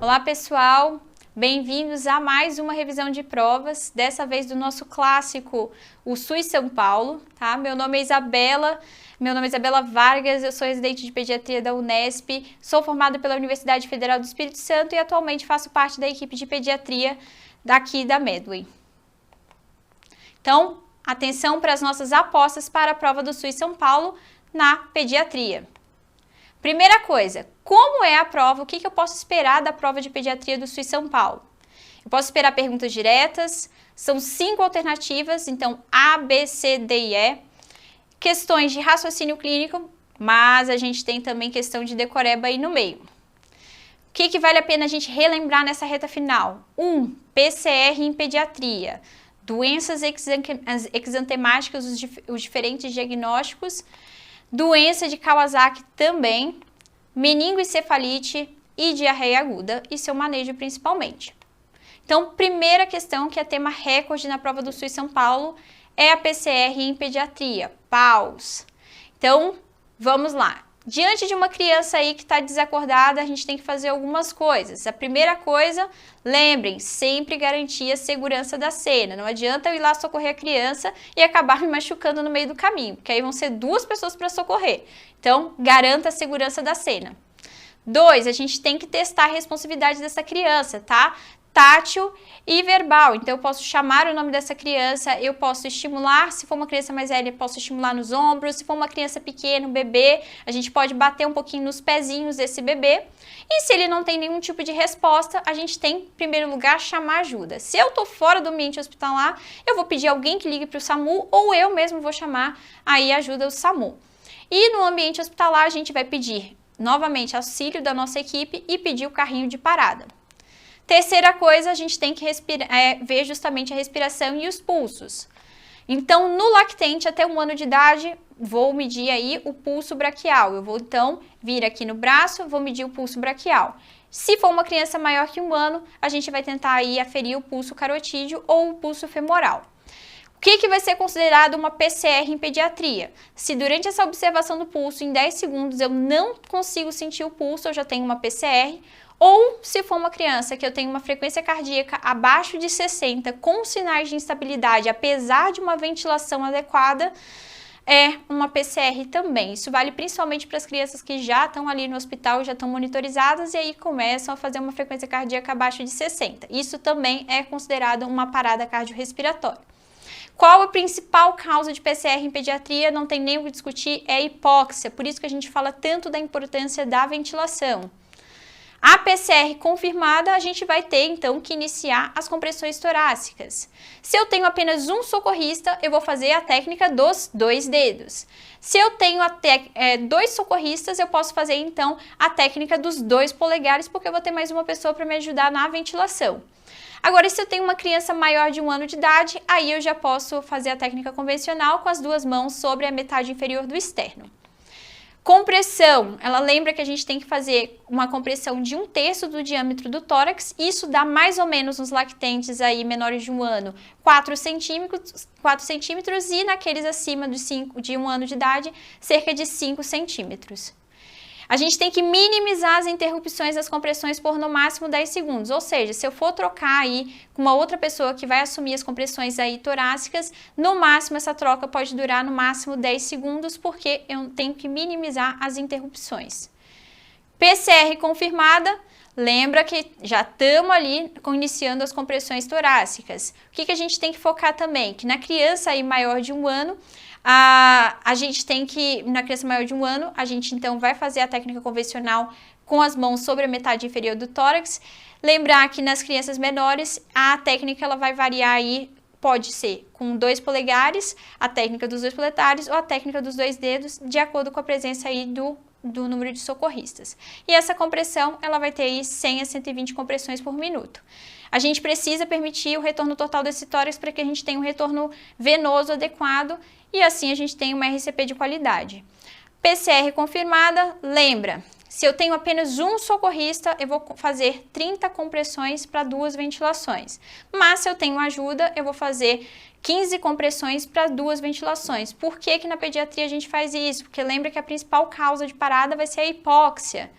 Olá pessoal, bem-vindos a mais uma revisão de provas, dessa vez do nosso clássico, o SUS São Paulo, tá? Meu nome é Isabela Vargas, eu sou residente de pediatria da Unesp, sou formada pela Universidade Federal do Espírito Santo e atualmente faço parte da equipe de pediatria daqui da Medway. Então, atenção para as nossas apostas para a prova do SUS São Paulo na pediatria. Primeira coisa, como é a prova? O que eu posso esperar da prova de pediatria do SUS São Paulo? Eu posso esperar perguntas diretas, são 5 alternativas, então A, B, C, D e E. Questões de raciocínio clínico, mas a gente tem também questão de decoreba aí no meio. O que vale a pena a gente relembrar nessa reta final? 1. PCR em pediatria. Doenças exantemáticas, os diferentes diagnósticos. Doença de Kawasaki também, meningoencefalite e diarreia aguda e seu manejo principalmente. Então, primeira questão que é tema recorde na prova do SUS São Paulo é a PCR em pediatria, PAUS. Então, vamos lá. Diante de uma criança aí que está desacordada, a gente tem que fazer algumas coisas. A primeira coisa, lembrem, sempre garantir a segurança da cena. Não adianta eu ir lá socorrer a criança e acabar me machucando no meio do caminho, porque aí vão ser 2 pessoas para socorrer. Então, garanta a segurança da cena. 2, a gente tem que testar a responsividade dessa criança, tá? Tátil e verbal, então eu posso chamar o nome dessa criança, eu posso estimular, se for uma criança mais velha, eu posso estimular nos ombros, se for uma criança pequena, um bebê, a gente pode bater um pouquinho nos pezinhos desse bebê, e se ele não tem nenhum tipo de resposta, a gente tem, em primeiro lugar, chamar ajuda. Se eu tô fora do ambiente hospitalar, eu vou pedir alguém que ligue para o SAMU, ou eu mesmo vou chamar aí ajuda do SAMU. E no ambiente hospitalar, a gente vai pedir, novamente, auxílio da nossa equipe e pedir o carrinho de parada. Terceira coisa, a gente tem que ver justamente a respiração e os pulsos. Então, no lactente até 1 ano de idade, vou medir aí o pulso braquial. Eu vou, então, vir aqui no braço, vou medir o pulso braquial. Se for uma criança maior que 1 ano, a gente vai tentar aí aferir o pulso carotídeo ou o pulso femoral. O que vai ser considerado uma PCR em pediatria? Se durante essa observação do pulso, em 10 segundos, eu não consigo sentir o pulso, eu já tenho uma PCR. Ou, se for uma criança que eu tenho uma frequência cardíaca abaixo de 60, com sinais de instabilidade, apesar de uma ventilação adequada, é uma PCR também. Isso vale principalmente para as crianças que já estão ali no hospital, já estão monitorizadas e aí começam a fazer uma frequência cardíaca abaixo de 60. Isso também é considerado uma parada cardiorrespiratória. Qual a principal causa de PCR em pediatria? Não tem nem o que discutir, é a hipóxia. Por isso que a gente fala tanto da importância da ventilação. A PCR confirmada, a gente vai ter, então, que iniciar as compressões torácicas. Se eu tenho apenas um socorrista, eu vou fazer a técnica dos 2 dedos. Se eu tenho 2 socorristas, eu posso fazer, então, a técnica dos 2 polegares, porque eu vou ter mais uma pessoa para me ajudar na ventilação. Agora, se eu tenho uma criança maior de 1 ano de idade, aí eu já posso fazer a técnica convencional com as 2 mãos sobre a metade inferior do externo. Compressão, ela lembra que a gente tem que fazer uma compressão de 1/3 do diâmetro do tórax, isso dá mais ou menos nos lactentes aí menores de 1 ano, 4 centímetros e naqueles acima de 1 ano de idade, cerca de 5 centímetros. A gente tem que minimizar as interrupções das compressões por no máximo 10 segundos, ou seja, se eu for trocar aí com uma outra pessoa que vai assumir as compressões aí torácicas, no máximo essa troca pode durar no máximo 10 segundos, porque eu tenho que minimizar as interrupções. PCR confirmada, lembra que já estamos ali iniciando as compressões torácicas. O que a gente tem que focar também? Que na criança aí maior de 1 ano, a gente tem que, na criança maior de 1 ano, a gente então vai fazer a técnica convencional com as mãos sobre a metade inferior do tórax. Lembrar que nas crianças menores, a técnica ela vai variar aí, pode ser com 2 polegares, a técnica dos 2 polegares ou a técnica dos 2 dedos, de acordo com a presença aí do número de socorristas. E essa compressão, ela vai ter aí 100 a 120 compressões por minuto. A gente precisa permitir o retorno total desse tórax para que a gente tenha um retorno venoso adequado e assim a gente tem uma RCP de qualidade. PCR confirmada, lembra, se eu tenho apenas um socorrista, eu vou fazer 30 compressões para 2 ventilações. Mas se eu tenho ajuda, eu vou fazer 15 compressões para 2 ventilações. Por que que na pediatria a gente faz isso? Porque lembra que a principal causa de parada vai ser a hipóxia.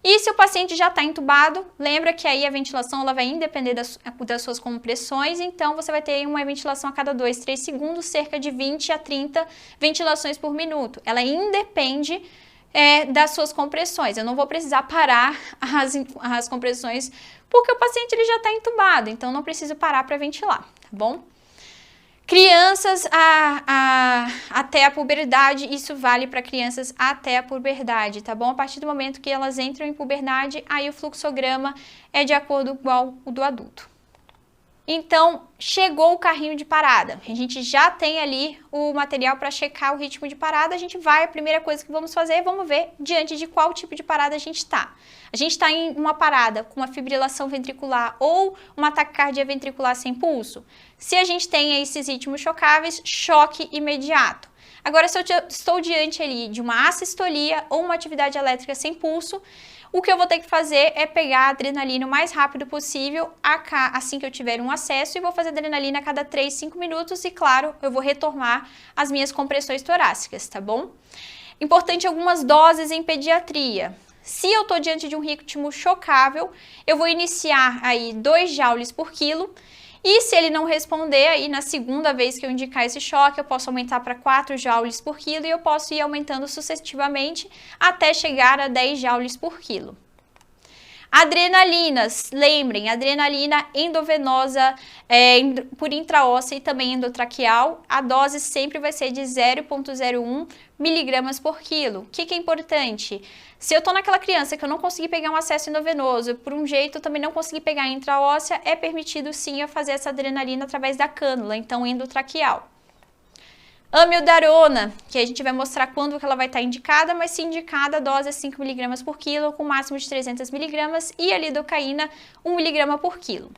E se o paciente já está entubado, lembra que aí a ventilação ela vai independer das suas compressões, então você vai ter uma ventilação a cada 2, 3 segundos, cerca de 20 a 30 ventilações por minuto. Ela independe das suas compressões. Eu não vou precisar parar as compressões porque o paciente ele já está entubado, então não preciso parar para ventilar, tá bom? Crianças até a puberdade, isso vale para crianças até a puberdade, tá bom? A partir do momento que elas entram em puberdade, aí o fluxograma é de acordo igual o do adulto. Então, chegou o carrinho de parada. A gente já tem ali o material para checar o ritmo de parada. A primeira coisa que vamos fazer, vamos ver diante de qual tipo de parada a gente está. A gente está em uma parada com uma fibrilação ventricular ou uma taquicardia ventricular sem pulso. Se a gente tem esses ritmos chocáveis, choque imediato. Agora, se eu estou diante ali de uma assistolia ou uma atividade elétrica sem pulso, o que eu vou ter que fazer é pegar a adrenalina o mais rápido possível, assim que eu tiver um acesso, e vou fazer adrenalina a cada 3, 5 minutos e, claro, eu vou retomar as minhas compressões torácicas, tá bom? Importante algumas doses em pediatria. Se eu estou diante de um ritmo chocável, eu vou iniciar aí 2 joules por quilo. E se ele não responder, aí na segunda vez que eu indicar esse choque, eu posso aumentar para 4 joules por quilo e eu posso ir aumentando sucessivamente até chegar a 10 joules por quilo. Adrenalinas, lembrem, adrenalina endovenosa por intraóssea e também endotraqueal, a dose sempre vai ser de 0,01 miligramas por quilo. O que é importante? Se eu estou naquela criança que eu não consegui pegar um acesso endovenoso, por um jeito eu também não consegui pegar intraóssea, é permitido sim eu fazer essa adrenalina através da cânula, então endotraqueal. Amiodarona, que a gente vai mostrar quando que ela vai estar indicada, mas se indicada a dose é 5 mg por quilo, com máximo de 300 mg, e a lidocaína 1 mg por quilo.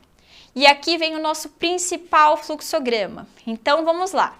E aqui vem o nosso principal fluxograma. Então vamos lá.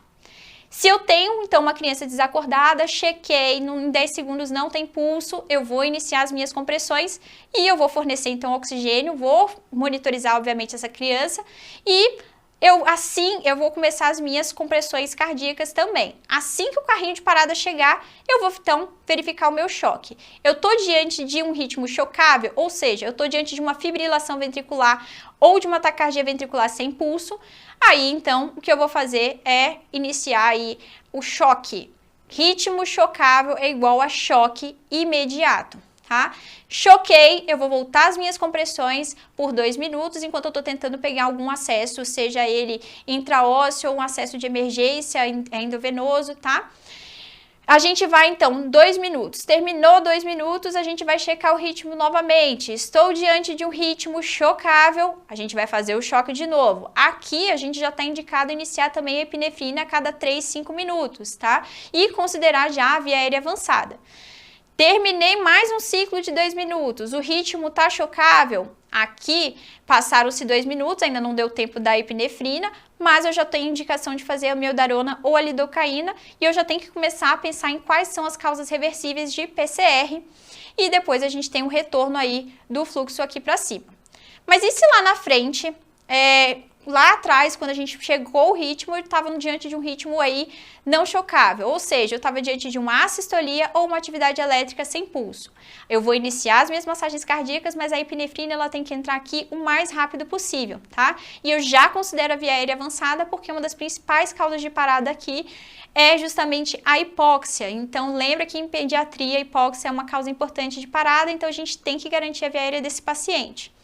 Se eu tenho, então, uma criança desacordada, chequei, em 10 segundos não tem pulso, eu vou iniciar as minhas compressões e eu vou fornecer, então, oxigênio, vou monitorizar, obviamente, essa criança e eu vou começar as minhas compressões cardíacas também. Assim que o carrinho de parada chegar, eu vou, então, verificar o meu choque. Eu estou diante de um ritmo chocável, ou seja, eu estou diante de uma fibrilação ventricular ou de uma taquicardia ventricular sem pulso. Aí, então, o que eu vou fazer é iniciar aí o choque. Ritmo chocável é igual a choque imediato, tá? Choquei, eu vou voltar as minhas compressões por 2 minutos, enquanto eu tô tentando pegar algum acesso, seja ele intraósseo ou um acesso de emergência endovenoso, tá? A gente vai, então, 2 minutos. Terminou 2 minutos, a gente vai checar o ritmo novamente. Estou diante de um ritmo chocável, a gente vai fazer o choque de novo. Aqui, a gente já está indicado iniciar também a epinefrina a cada 3, 5 minutos, tá? E considerar já a via aérea avançada. Terminei mais um ciclo de 2 minutos. O ritmo tá chocável? Aqui passaram-se 2 minutos, ainda não deu tempo da epinefrina, mas eu já tenho indicação de fazer a amiodarona ou a lidocaína e eu já tenho que começar a pensar em quais são as causas reversíveis de PCR e depois a gente tem um retorno aí do fluxo aqui para cima. Mas e se lá na frente, lá atrás, quando a gente chegou o ritmo, eu estava diante de um ritmo aí não chocável, ou seja, eu estava diante de uma assistolia ou uma atividade elétrica sem pulso. Eu vou iniciar as minhas massagens cardíacas, mas a epinefrina ela tem que entrar aqui o mais rápido possível, tá? E eu já considero a via aérea avançada porque uma das principais causas de parada aqui é justamente a hipóxia. Então, lembra que em pediatria a hipóxia é uma causa importante de parada, então a gente tem que garantir a via aérea desse paciente.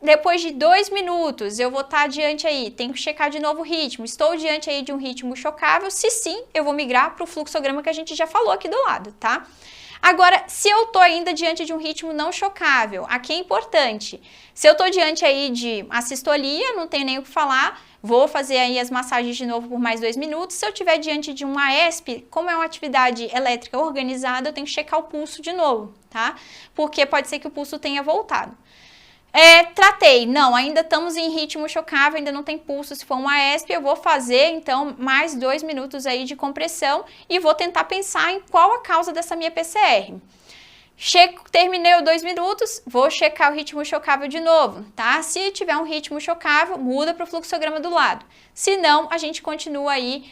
Depois de 2 minutos, eu vou estar diante aí, tenho que checar de novo o ritmo. Estou diante aí de um ritmo chocável? Se sim, eu vou migrar para o fluxograma que a gente já falou aqui do lado, tá? Agora, se eu estou ainda diante de um ritmo não chocável, aqui é importante. Se eu estou diante aí de assistolia, não tenho nem o que falar, vou fazer aí as massagens de novo por mais 2 minutos. Se eu estiver diante de um AESP, como é uma atividade elétrica organizada, eu tenho que checar o pulso de novo, tá? Porque pode ser que o pulso tenha voltado. Tratei, não, ainda estamos em ritmo chocável, ainda não tem pulso, se for um AESP, eu vou fazer, então, mais 2 minutos aí de compressão e vou tentar pensar em qual a causa dessa minha PCR. Terminei os 2 minutos, vou checar o ritmo chocável de novo, tá? Se tiver um ritmo chocável, muda para o fluxograma do lado. Se não, a gente continua aí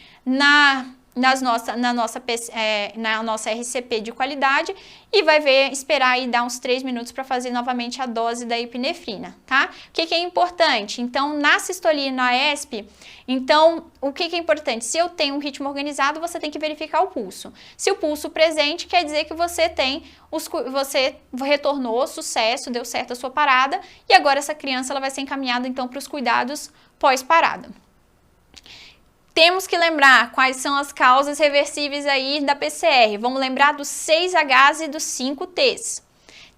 na nossa RCP de qualidade e vai esperar aí dar uns 3 minutos para fazer novamente a dose da epinefrina, tá? O que é importante? Então, na sistolia e na ESP, então, o que é importante? Se eu tenho um ritmo organizado, você tem que verificar o pulso. Se o pulso presente, quer dizer que você retornou, sucesso, deu certo a sua parada, e agora essa criança ela vai ser encaminhada, então, para os cuidados pós-parada. Temos que lembrar quais são as causas reversíveis aí da PCR. Vamos lembrar dos 6Hs e dos 5Ts.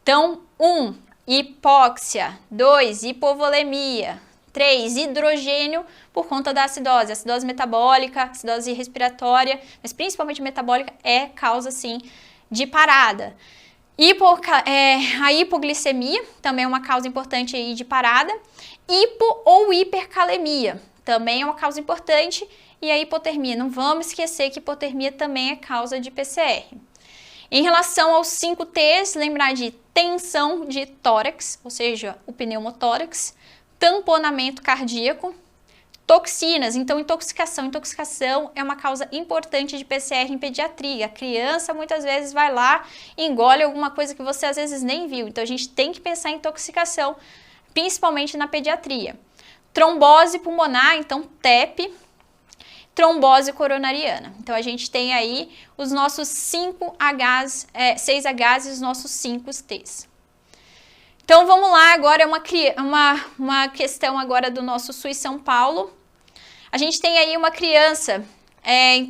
Então, 1, hipóxia. 2, hipovolemia. 3, hidrogênio por conta da acidose metabólica, acidose respiratória, mas principalmente metabólica é causa, sim, de parada. A hipoglicemia também é uma causa importante aí de parada. Hipo ou hipercalemia também é uma causa importante. E a hipotermia, não vamos esquecer que hipotermia também é causa de PCR. Em relação aos 5Ts, lembrar de tensão de tórax, ou seja, o pneumotórax, tamponamento cardíaco, toxinas, então intoxicação. Intoxicação é uma causa importante de PCR em pediatria. A criança muitas vezes vai lá e engole alguma coisa que você às vezes nem viu. Então a gente tem que pensar em intoxicação, principalmente na pediatria. Trombose pulmonar, então TEP, trombose coronariana. Então, a gente tem aí os nossos 6Hs e os nossos 5Ts. Então, vamos lá, agora uma questão agora do nosso SUS São Paulo. A gente tem aí uma criança,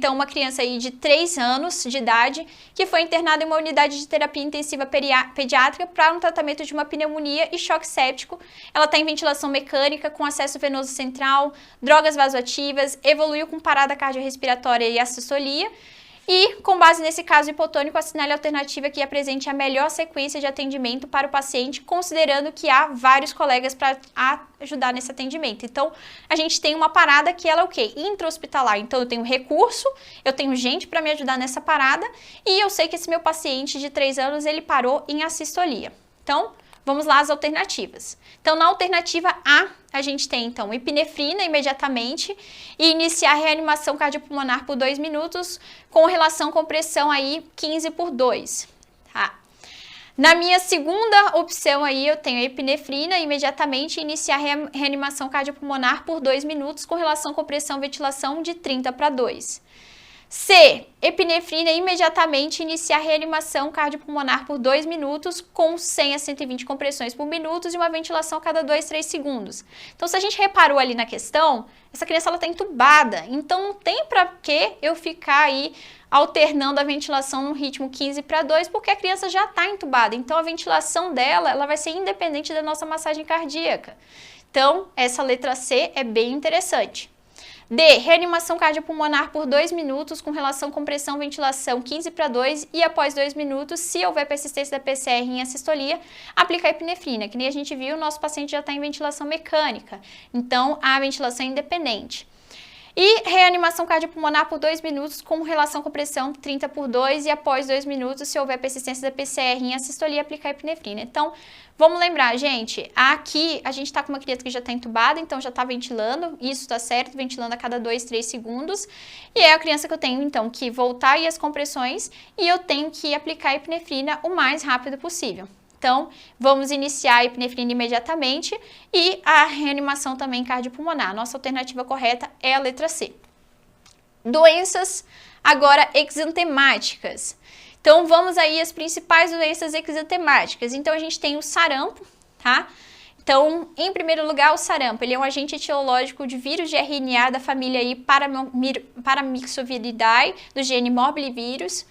uma criança aí de 3 anos de idade, que foi internada em uma unidade de terapia intensiva pediátrica para um tratamento de uma pneumonia e choque séptico. Ela está em ventilação mecânica, com acesso venoso central, drogas vasoativas, evoluiu com parada cardiorrespiratória e assistolia. E, com base nesse caso hipotônico, assinale a alternativa que apresente a melhor sequência de atendimento para o paciente, considerando que há vários colegas para ajudar nesse atendimento. Então, a gente tem uma parada que ela é o quê? Intra-hospitalar. Então, eu tenho recurso, eu tenho gente para me ajudar nessa parada e eu sei que esse meu paciente de 3 anos, ele parou em assistolia. Então, vamos lá às alternativas. Então, na alternativa A gente tem, então, epinefrina imediatamente e iniciar a reanimação cardiopulmonar por 2 minutos com relação com pressão aí 15/2, tá? Na minha segunda opção aí, eu tenho a epinefrina imediatamente iniciar a reanimação cardiopulmonar por 2 minutos com relação com pressão ventilação de 30/2. C, epinefrina imediatamente iniciar a reanimação cardiopulmonar por 2 minutos com 100 a 120 compressões por minuto e uma ventilação a cada 2, 3 segundos. Então, se a gente reparou ali na questão, essa criança está entubada, então não tem para que eu ficar aí alternando a ventilação no ritmo 15/2, porque a criança já está entubada. Então, a ventilação dela ela vai ser independente da nossa massagem cardíaca. Então, essa letra C é bem interessante. D, reanimação cardiopulmonar por 2 minutos com relação com pressão ventilação 15/2 e após 2 minutos, se houver persistência da PCR em assistolia, aplicar epinefrina, que nem a gente viu, o nosso paciente já está em ventilação mecânica, então a ventilação é independente. E reanimação cardiopulmonar por 2 minutos com relação com pressão 30/2 e após 2 minutos, se houver persistência da PCR em assistolia, aplicar epinefrina. Então, vamos lembrar, gente, aqui a gente está com uma criança que já está entubada, então já está ventilando, isso está certo, ventilando a cada 2, 3 segundos. E é a criança que eu tenho, então, que voltar aí as compressões e eu tenho que aplicar a epinefrina o mais rápido possível. Então, vamos iniciar a epinefrina imediatamente e a reanimação também cardiopulmonar. Nossa alternativa correta é a letra C. Doenças agora exantemáticas. Então, vamos aí às principais doenças exantemáticas. Então, a gente tem o sarampo, tá? Então, em primeiro lugar, o sarampo, ele é um agente etiológico de vírus de RNA da família aí Paramyxoviridae, do gene morbilivírus.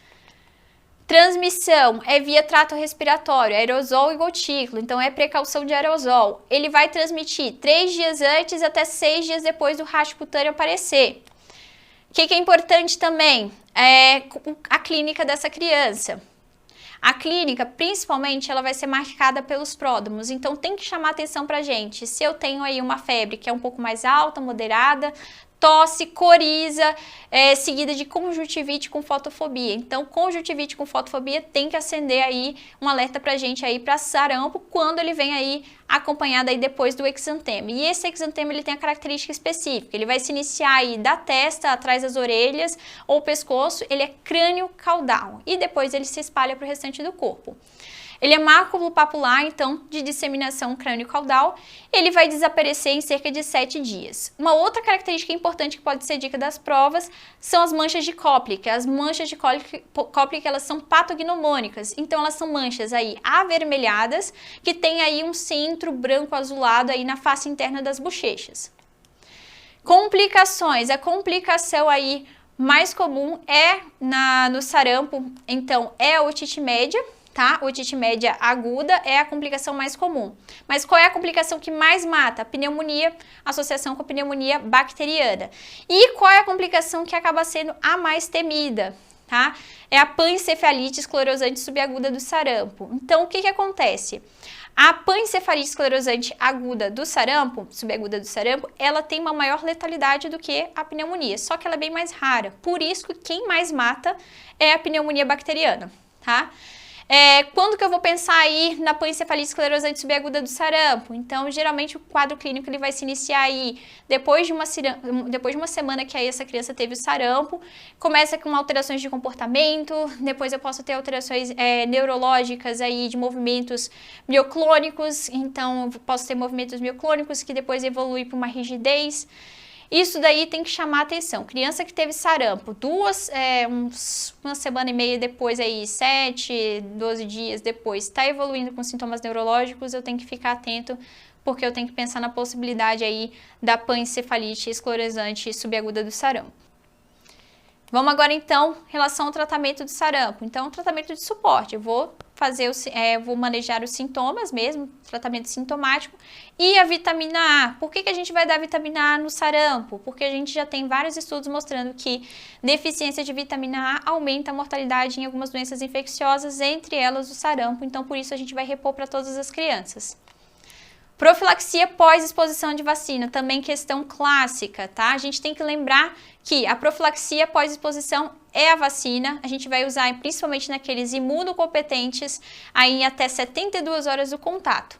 Transmissão é via trato respiratório, aerosol e gotículo, então é precaução de aerosol. Ele vai transmitir 3 dias antes até 6 dias depois do rastro cutâneo aparecer. O que é importante também é a clínica dessa criança. A clínica, principalmente, ela vai ser marcada pelos pródromos, então tem que chamar atenção pra gente. Se eu tenho aí uma febre que é um pouco mais alta, moderada, tosse, coriza, seguida de conjuntivite com fotofobia. Então, conjuntivite com fotofobia tem que acender aí um alerta pra gente aí para sarampo quando ele vem aí acompanhado aí depois do exantema. E esse exantema ele tem a característica específica, ele vai se iniciar aí da testa, atrás das orelhas ou pescoço, ele é crânio-caudal e depois ele se espalha para o restante do corpo. Ele é máculo-papular, então, de disseminação crânio-caudal, ele vai desaparecer em cerca de 7 dias. Uma outra característica importante que pode ser dica das provas são as manchas de Koplik. As manchas de Koplik, elas são patognomônicas, então elas são manchas aí avermelhadas, que tem aí um centro branco azulado aí na face interna das bochechas. Complicações, a complicação aí mais comum é no sarampo, então, é a otite média, tá? Otite média aguda é a complicação mais comum. Mas qual é a complicação que mais mata? A pneumonia, associação com a pneumonia bacteriana. E qual é a complicação que acaba sendo a mais temida? Tá? É a pancefalite esclerosante subaguda do sarampo. Então, o que acontece? A pancefalite esclerosante aguda do sarampo, subaguda do sarampo, ela tem uma maior letalidade do que a pneumonia, só que ela é bem mais rara. Por isso que quem mais mata é a pneumonia bacteriana, tá? Quando que eu vou pensar aí na pancefalite esclerosante subaguda do sarampo? Então, geralmente o quadro clínico ele vai se iniciar aí depois de uma semana que aí essa criança teve o sarampo, começa com alterações de comportamento, depois eu posso ter alterações neurológicas aí de movimentos mioclônicos, então eu posso ter movimentos mioclônicos que depois evoluem para uma rigidez. Isso daí tem que chamar a atenção. Criança que teve sarampo, uma semana e meia depois, aí, 7, 12 dias depois, está evoluindo com sintomas neurológicos, eu tenho que ficar atento, porque eu tenho que pensar na possibilidade aí da pancefalite esclerosante subaguda do sarampo. Vamos agora, então, em relação ao tratamento do sarampo. Então, tratamento de suporte. Eu vou vou manejar os sintomas mesmo, tratamento sintomático. E a vitamina A. Por que a gente vai dar vitamina A no sarampo? Porque a gente já tem vários estudos mostrando que deficiência de vitamina A aumenta a mortalidade em algumas doenças infecciosas, entre elas o sarampo. Então, por isso, a gente vai repor para todas as crianças. Profilaxia pós-exposição de vacina, também questão clássica, tá? A gente tem que lembrar que a profilaxia pós-exposição é a vacina, a gente vai usar principalmente naqueles imunocompetentes aí em até 72 horas do contato.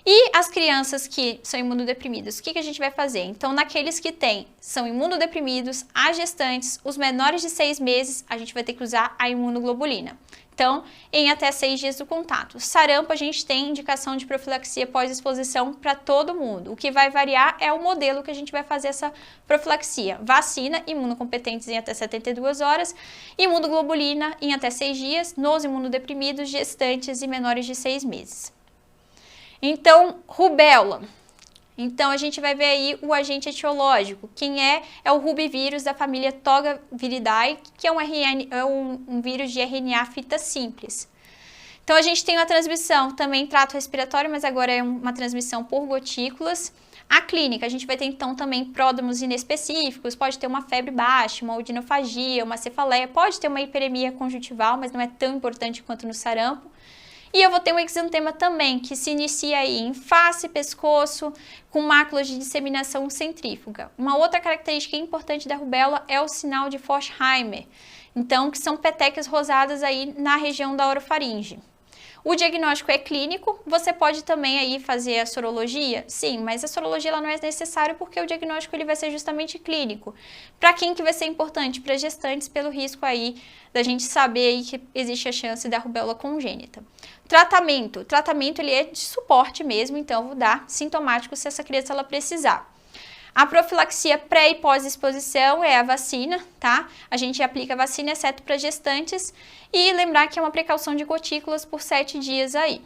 E as crianças que são imunodeprimidas, o que a gente vai fazer? Então, naqueles que são imunodeprimidos, as gestantes, os menores de 6 meses, a gente vai ter que usar a imunoglobulina. Então, em até 6 dias do contato. Sarampo, a gente tem indicação de profilaxia pós-exposição para todo mundo. O que vai variar é o modelo que a gente vai fazer essa profilaxia. Vacina, imunocompetentes em até 72 horas, imunoglobulina em até 6 dias, nos imunodeprimidos, gestantes e menores de 6 meses. Então, rubéola. Então, a gente vai ver aí o agente etiológico. Quem é o rubivírus da família Togaviridae, que é um vírus de RNA fita simples. Então, a gente tem uma transmissão também em trato respiratório, mas agora é uma transmissão por gotículas. A clínica, a gente vai ter então também pródromos inespecíficos, pode ter uma febre baixa, uma odinofagia, uma cefaleia, pode ter uma hiperemia conjuntival, mas não é tão importante quanto no sarampo. E eu vou ter um exantema também, que se inicia aí em face, pescoço, com máculas de disseminação centrífuga. Uma outra característica importante da rubéola é o sinal de Forchheimer, então, que são petecas rosadas aí na região da orofaringe. O diagnóstico é clínico, você pode também aí fazer a sorologia? Sim, mas a sorologia ela não é necessária porque o diagnóstico ele vai ser justamente clínico. Para quem que vai ser importante? Para gestantes, pelo risco aí da gente saber aí que existe a chance da rubéola congênita. Tratamento ele é de suporte mesmo, então eu vou dar sintomático se essa criança ela precisar. A profilaxia pré e pós-exposição é a vacina, tá? A gente aplica a vacina exceto para gestantes e lembrar que é uma precaução de gotículas por 7 dias aí.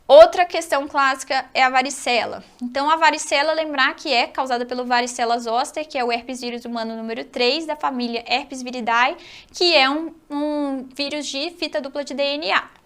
Outra questão clássica é a varicela. Então, a varicela, lembrar que é causada pelo varicela zoster, que é o herpes vírus humano número 3 da família Herpesviridae, que é um vírus de fita dupla de DNA.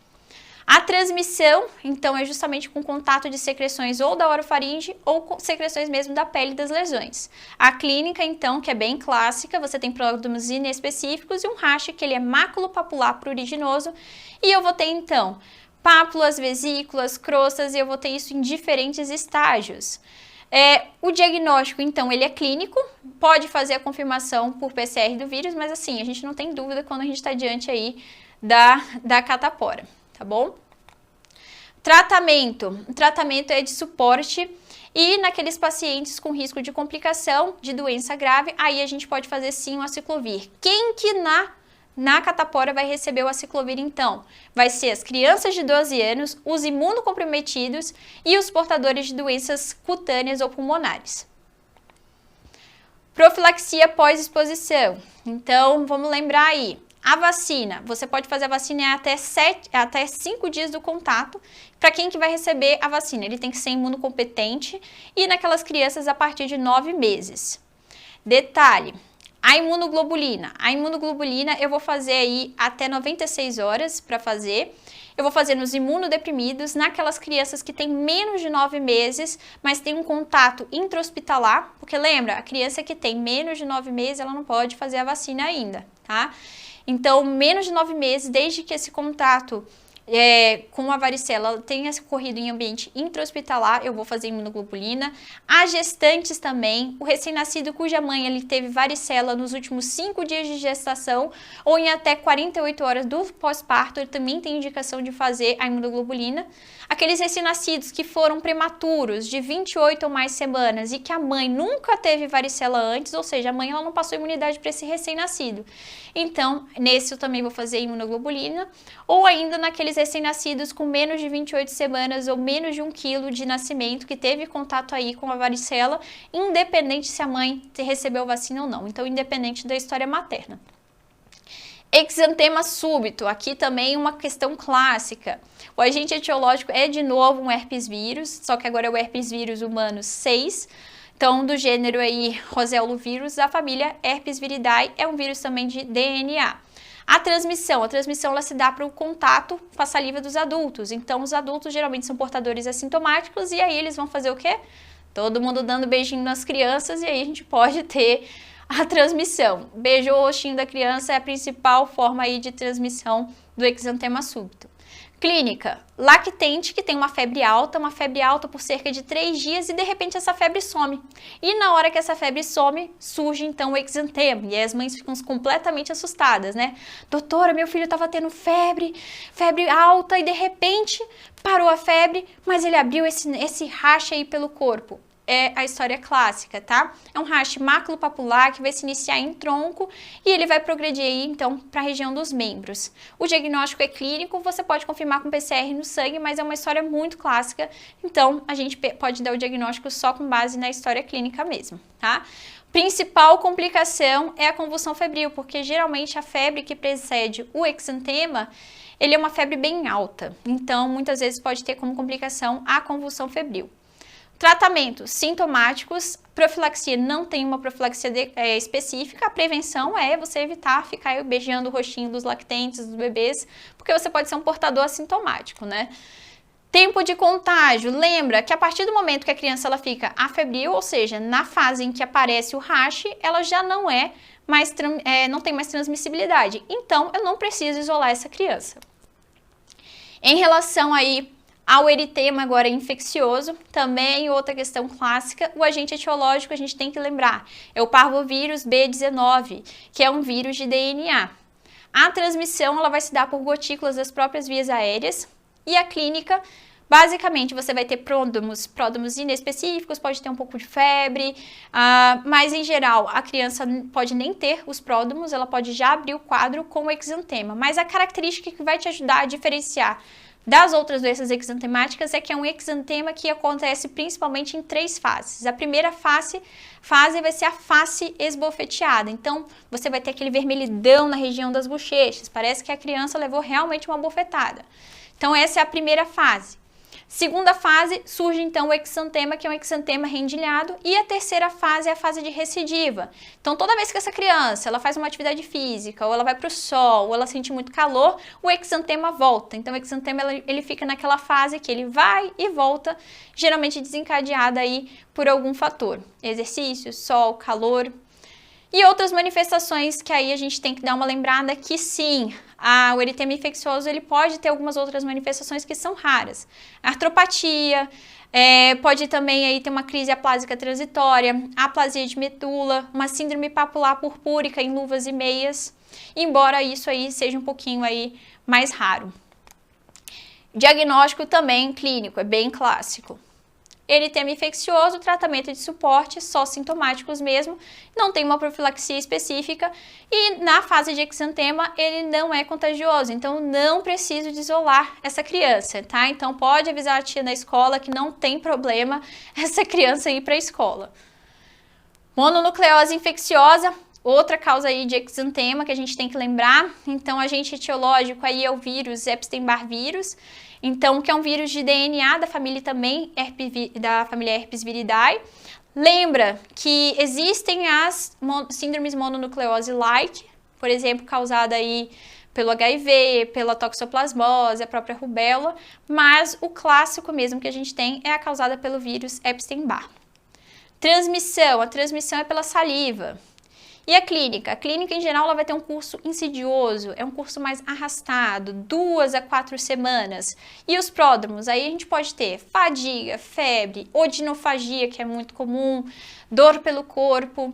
A transmissão, então, é justamente com contato de secreções ou da orofaringe ou com secreções mesmo da pele das lesões. A clínica, então, que é bem clássica, você tem pródromos inespecíficos e um rache que ele é maculopapular pruriginoso. E eu vou ter, então, pápulas, vesículas, crostas, e eu vou ter isso em diferentes estágios. O diagnóstico, então, ele é clínico, pode fazer a confirmação por PCR do vírus, mas assim, a gente não tem dúvida quando a gente está diante aí da catapora, tá bom? Tratamento. O tratamento é de suporte e naqueles pacientes com risco de complicação de doença grave, aí a gente pode fazer sim o aciclovir. Quem que na catapora vai receber o aciclovir então? Vai ser as crianças de 12 anos, os imunocomprometidos e os portadores de doenças cutâneas ou pulmonares. Profilaxia pós-exposição. Então, vamos lembrar aí. A vacina, você pode fazer a vacina até 5 dias do contato. Para quem que vai receber a vacina? Ele tem que ser imunocompetente e naquelas crianças a partir de 9 meses. Detalhe, a imunoglobulina. A imunoglobulina eu vou fazer aí até 96 horas para fazer. Eu vou fazer nos imunodeprimidos, naquelas crianças que têm menos de 9 meses, mas tem um contato intra-hospitalar, porque lembra, a criança que tem menos de 9 meses, ela não pode fazer a vacina ainda, tá? Então, menos de 9 meses, desde que esse contato com a varicela tenha ocorrido em ambiente intra-hospitalar, eu vou fazer imunoglobulina. As gestantes também, o recém-nascido cuja mãe ele teve varicela nos últimos 5 dias de gestação ou em até 48 horas do pós-parto, ele também tem indicação de fazer a imunoglobulina. Aqueles recém-nascidos que foram prematuros, de 28 ou mais semanas, e que a mãe nunca teve varicela antes, ou seja, a mãe ela não passou imunidade para esse recém-nascido. Então, nesse eu também vou fazer imunoglobulina, ou ainda naqueles recém-nascidos com menos de 28 semanas ou menos de 1 quilo de nascimento, que teve contato aí com a varicela, independente se a mãe recebeu vacina ou não, então independente da história materna. Exantema súbito, aqui também uma questão clássica. O agente etiológico é de novo um herpes vírus, só que agora é o herpes vírus humano 6, então do gênero aí Roseoluvírus, da família Herpes viridae, é um vírus também de DNA. A transmissão ela se dá para o contato com a saliva dos adultos, então os adultos geralmente são portadores assintomáticos e aí eles vão fazer o quê? Todo mundo dando beijinho nas crianças e aí a gente pode ter a transmissão. Beijou o rostinho da criança é a principal forma aí de transmissão do exantema súbito. Clínica, lactente que tem uma febre alta por cerca de 3 dias e de repente essa febre some. E na hora que essa febre some, surge então o exantema e as mães ficam completamente assustadas, né? Doutora, meu filho estava tendo febre alta e de repente parou a febre, mas ele abriu esse racha aí pelo corpo. É a história clássica, tá? É um raste maculopapular que vai se iniciar em tronco e ele vai progredir aí, então, para a região dos membros. O diagnóstico é clínico, você pode confirmar com PCR no sangue, mas é uma história muito clássica, então a gente pode dar o diagnóstico só com base na história clínica mesmo, tá? Principal complicação é a convulsão febril, porque geralmente a febre que precede o exantema, ele é uma febre bem alta, então muitas vezes pode ter como complicação a convulsão febril. Tratamentos sintomáticos, profilaxia não tem uma profilaxia específica, a prevenção é você evitar ficar beijando o rostinho dos lactentes, dos bebês, porque você pode ser um portador assintomático, né? Tempo de contágio, lembra que a partir do momento que a criança ela fica afebril, ou seja, na fase em que aparece o rache, ela já não não tem mais transmissibilidade, então eu não preciso isolar essa criança. Em relação aí ao eritema agora infeccioso, também outra questão clássica, o agente etiológico a gente tem que lembrar, é o parvovírus B19, que é um vírus de DNA. A transmissão ela vai se dar por gotículas das próprias vias aéreas e a clínica, basicamente você vai ter pródromos inespecíficos, pode ter um pouco de febre, mas em geral a criança pode nem ter os pródromos, ela pode já abrir o quadro com o exantema, mas a característica que vai te ajudar a diferenciar das outras doenças exantemáticas é que é um exantema que acontece principalmente em 3 fases. A primeira fase vai ser a face esbofeteada, então você vai ter aquele vermelhidão na região das bochechas, parece que a criança levou realmente uma bofetada. Então essa é a primeira fase. Segunda fase surge então o exantema, que é um exantema rendilhado, e a terceira fase é a fase de recidiva. Então toda vez que essa criança ela faz uma atividade física, ou ela vai para o sol, ou ela sente muito calor, o exantema volta. Então o exantema ele fica naquela fase que ele vai e volta, geralmente desencadeada aí por algum fator. Exercício, sol, calor. E outras manifestações que aí a gente tem que dar uma lembrada que sim, o eritema infeccioso ele pode ter algumas outras manifestações que são raras. Artropatia, pode também aí ter uma crise aplásica transitória, aplasia de medula, uma síndrome papular purpúrica em luvas e meias, embora isso aí seja um pouquinho aí mais raro. Diagnóstico também clínico, é bem clássico. Eritema infeccioso, tratamento de suporte, só sintomáticos mesmo, não tem uma profilaxia específica e na fase de exantema ele não é contagioso, então não preciso de isolar essa criança, tá? Então pode avisar a tia da escola que não tem problema essa criança ir para a escola. Mononucleose infecciosa, outra causa aí de exantema que a gente tem que lembrar, então agente etiológico aí é o vírus Epstein-Barr vírus, então que é um vírus de DNA da família também, da família Herpes viridae. Lembra que existem as síndromes mononucleose-like, por exemplo, causada aí pelo HIV, pela toxoplasmose, a própria rubéola, mas o clássico mesmo que a gente tem é a causada pelo vírus Epstein-Barr. Transmissão, a transmissão é pela saliva. E a clínica? A clínica, em geral, ela vai ter um curso insidioso, é um curso mais arrastado, 2 a 4 semanas. E os pródromos? Aí a gente pode ter fadiga, febre, odinofagia, que é muito comum, dor pelo corpo.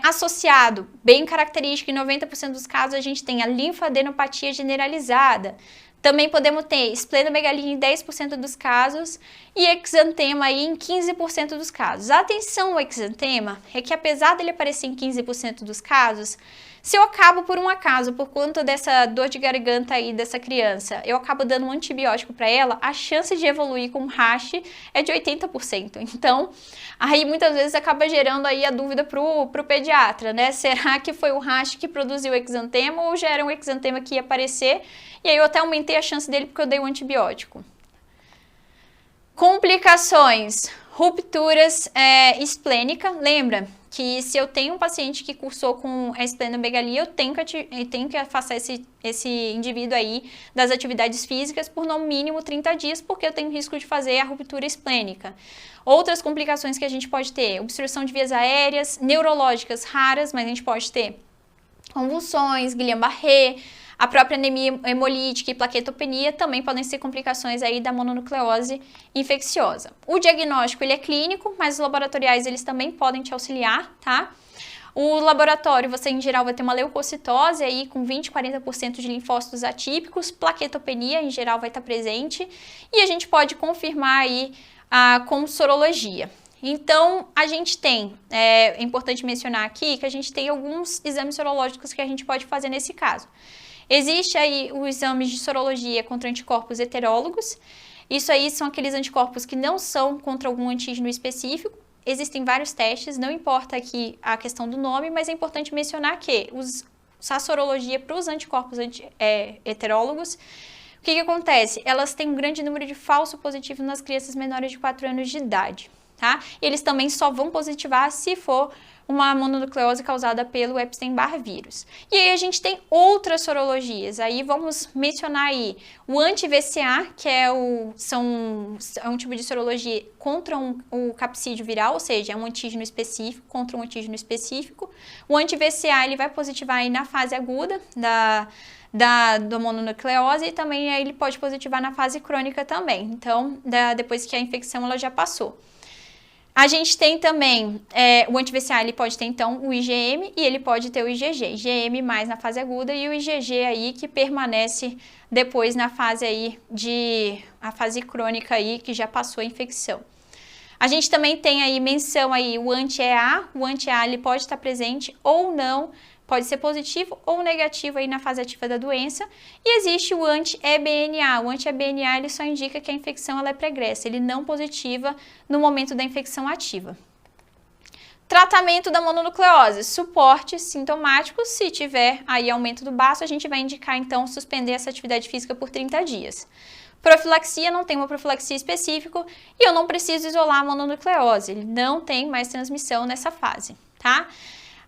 Associado, bem característico, em 90% dos casos a gente tem a linfadenopatia generalizada. Também podemos ter esplenomegalia em 10% dos casos e exantema aí em 15% dos casos. A atenção ao exantema é que apesar dele aparecer em 15% dos casos, se eu acabo por um acaso, por conta dessa dor de garganta aí dessa criança, eu acabo dando um antibiótico para ela, a chance de evoluir com rash é de 80%. Então, aí muitas vezes acaba gerando aí a dúvida pro pediatra, né? Será que foi o rash que produziu o exantema ou já era um exantema que ia aparecer? E aí eu até aumentei a chance dele porque eu dei um antibiótico. Complicações, rupturas esplênica. Lembra que se eu tenho um paciente que cursou com a esplenomegalia, eu tenho que afastar esse indivíduo aí das atividades físicas por no mínimo 30 dias, porque eu tenho risco de fazer a ruptura esplênica. Outras complicações que a gente pode ter, obstrução de vias aéreas, neurológicas raras, mas a gente pode ter convulsões, Guillain-Barré, a própria anemia hemolítica e plaquetopenia também podem ser complicações aí da mononucleose infecciosa. O diagnóstico ele é clínico, mas os laboratoriais eles também podem te auxiliar, tá? O laboratório, você em geral vai ter uma leucocitose aí com 20, 40% de linfócitos atípicos, plaquetopenia em geral vai estar presente e a gente pode confirmar aí com sorologia. Então, a gente tem, é importante mencionar aqui que a gente tem alguns exames sorológicos que a gente pode fazer nesse caso. Existe aí os exames de sorologia contra anticorpos heterólogos. Isso aí são aqueles anticorpos que não são contra algum antígeno específico. Existem vários testes, não importa aqui a questão do nome, mas é importante mencionar que a sorologia para os anticorpos heterólogos, o que acontece? Elas têm um grande número de falso positivo nas crianças menores de 4 anos de idade, tá? Eles também só vão positivar se for uma mononucleose causada pelo Epstein-Barr vírus. E aí a gente tem outras sorologias, aí vamos mencionar aí o anti-VCA, que é um tipo de sorologia contra o capsídeo viral, ou seja, é um antígeno específico contra um antígeno específico. O anti-VCA ele vai positivar aí na fase aguda da mononucleose e também aí ele pode positivar na fase crônica também, então depois que a infecção ela já passou. A gente tem também, o anti-VCA, ele pode ter então o IgM e ele pode ter o IgG. IgM mais na fase aguda e o IgG aí que permanece depois na fase aí a fase crônica aí que já passou a infecção. A gente também tem aí menção aí o anti-EA, o anti-EA ele pode estar presente ou não, pode ser positivo ou negativo aí na fase ativa da doença. E existe o anti-EBNA. O anti-EBNA ele só indica que a infecção ela é pregressa, ele não positiva no momento da infecção ativa. Tratamento da mononucleose, suporte sintomático, se tiver aí aumento do baço, a gente vai indicar então suspender essa atividade física por 30 dias. Profilaxia, não tem uma profilaxia específica e eu não preciso isolar a mononucleose, ele não tem mais transmissão nessa fase, tá?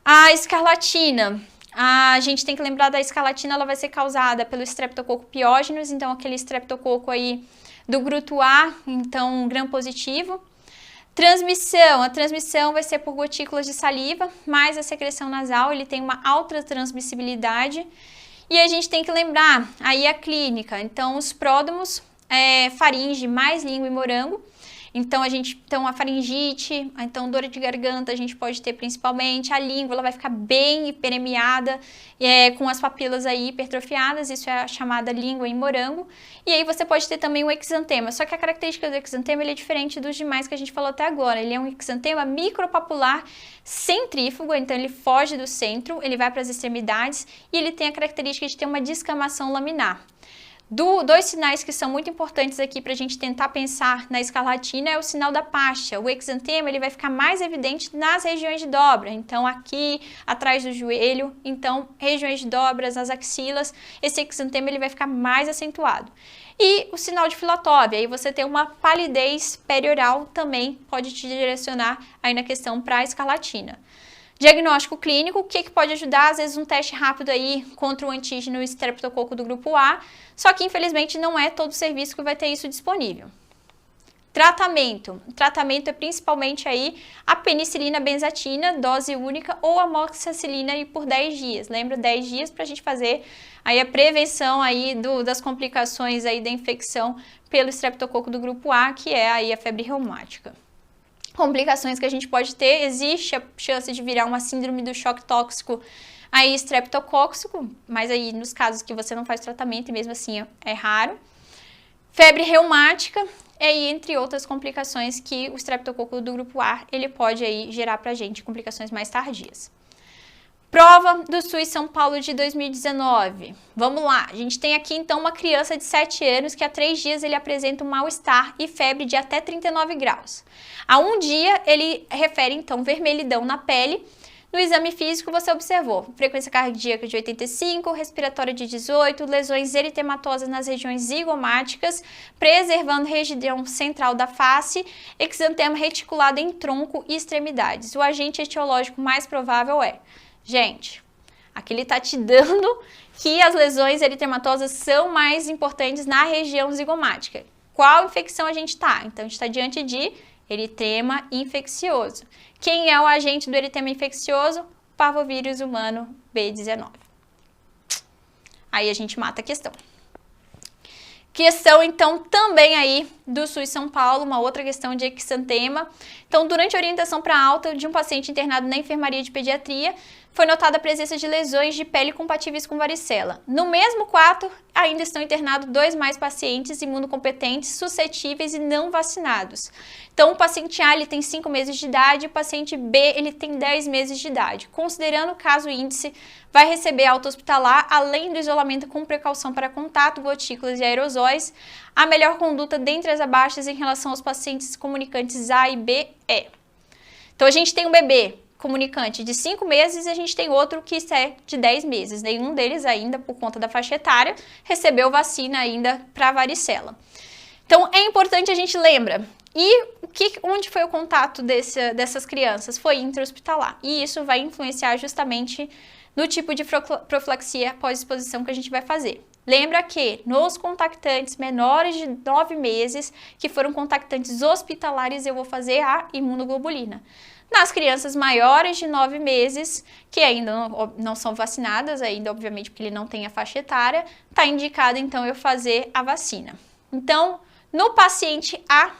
A escarlatina, a gente tem que lembrar da escarlatina, ela vai ser causada pelo Streptococcus pyogenes, então aquele streptococo aí do grupo A, então gram positivo. Transmissão, a transmissão vai ser por gotículas de saliva, mas a secreção nasal, ele tem uma alta transmissibilidade. E a gente tem que lembrar, aí a clínica, então os pródromos, faringe mais língua e morango. Então, a faringite, então dor de garganta a gente pode ter principalmente, a língua ela vai ficar bem hiperemiada, com as papilas aí hipertrofiadas, isso é a chamada língua em morango. E aí você pode ter também o exantema, só que a característica do exantema ele é diferente dos demais que a gente falou até agora. Ele é um exantema micropapular centrífugo, então ele foge do centro, ele vai para as extremidades e ele tem a característica de ter uma descamação laminar. Dois sinais que são muito importantes aqui para a gente tentar pensar na escarlatina é o sinal da pascha. O exantema ele vai ficar mais evidente nas regiões de dobra, então aqui atrás do joelho, então regiões de dobras, nas axilas, esse exantema ele vai ficar mais acentuado. E o sinal de Filatov, aí você tem uma palidez perioral também pode te direcionar aí na questão para a escarlatina. Diagnóstico clínico, o que pode ajudar? Às vezes um teste rápido aí contra o antígeno estreptococo do grupo A, só que infelizmente não é todo serviço que vai ter isso disponível. Tratamento. O tratamento é principalmente aí a penicilina benzatina, dose única, ou a amoxicilina aí por 10 dias. Lembra, 10 dias para a gente fazer aí a prevenção aí das complicações aí da infecção pelo estreptococo do grupo A, que é aí a febre reumática. Complicações que a gente pode ter, existe a chance de virar uma síndrome do choque tóxico aí estreptocóxico, mas aí nos casos que você não faz tratamento e mesmo assim é raro. Febre reumática, e entre outras complicações que o estreptococo do grupo A, ele pode aí gerar pra gente complicações mais tardias. Prova do SUS São Paulo de 2019. Vamos lá, a gente tem aqui então uma criança de 7 anos que há 3 dias ele apresenta um mal-estar e febre de até 39 graus. Há um dia ele refere então vermelhidão na pele. No exame físico você observou frequência cardíaca de 85, respiratória de 18, lesões eritematosas nas regiões zigomáticas, preservando região central da face, exantema reticulado em tronco e extremidades. O agente etiológico mais provável é... Gente, aqui ele está te dando que as lesões eritematosas são mais importantes na região zigomática. Qual infecção a gente está? Então, a gente está diante de eritema infeccioso. Quem é o agente do eritema infeccioso? Parvovírus humano B19. Aí a gente mata a questão. Questão, então, também aí do SUS São Paulo, uma outra questão de exantema. Então, durante a orientação para alta de um paciente internado na enfermaria de pediatria, foi notada a presença de lesões de pele compatíveis com varicela. No mesmo quarto, ainda estão internados 2 mais pacientes imunocompetentes, suscetíveis e não vacinados. Então, o paciente A ele tem 5 meses de idade, o paciente B ele tem 10 meses de idade. Considerando o caso índice, vai receber alta hospitalar, além do isolamento com precaução para contato, gotículas e aerosóis. A melhor conduta dentre as abaixas em relação aos pacientes comunicantes A e B é... Então, a gente tem um bebê comunicante de 5 meses e a gente tem outro que é de 10 meses. Nenhum deles ainda, por conta da faixa etária, recebeu vacina ainda para varicela. Então, é importante a gente lembrar. E onde foi o contato dessas crianças? Foi intra-hospitalar. E isso vai influenciar justamente no tipo de profilaxia pós-exposição que a gente vai fazer. Lembra que nos contactantes menores de 9 meses, que foram contactantes hospitalares, eu vou fazer a imunoglobulina. Nas crianças maiores de 9 meses, que ainda não são vacinadas, ainda obviamente porque ele não tem a faixa etária, está indicado então eu fazer a vacina. Então, no paciente A,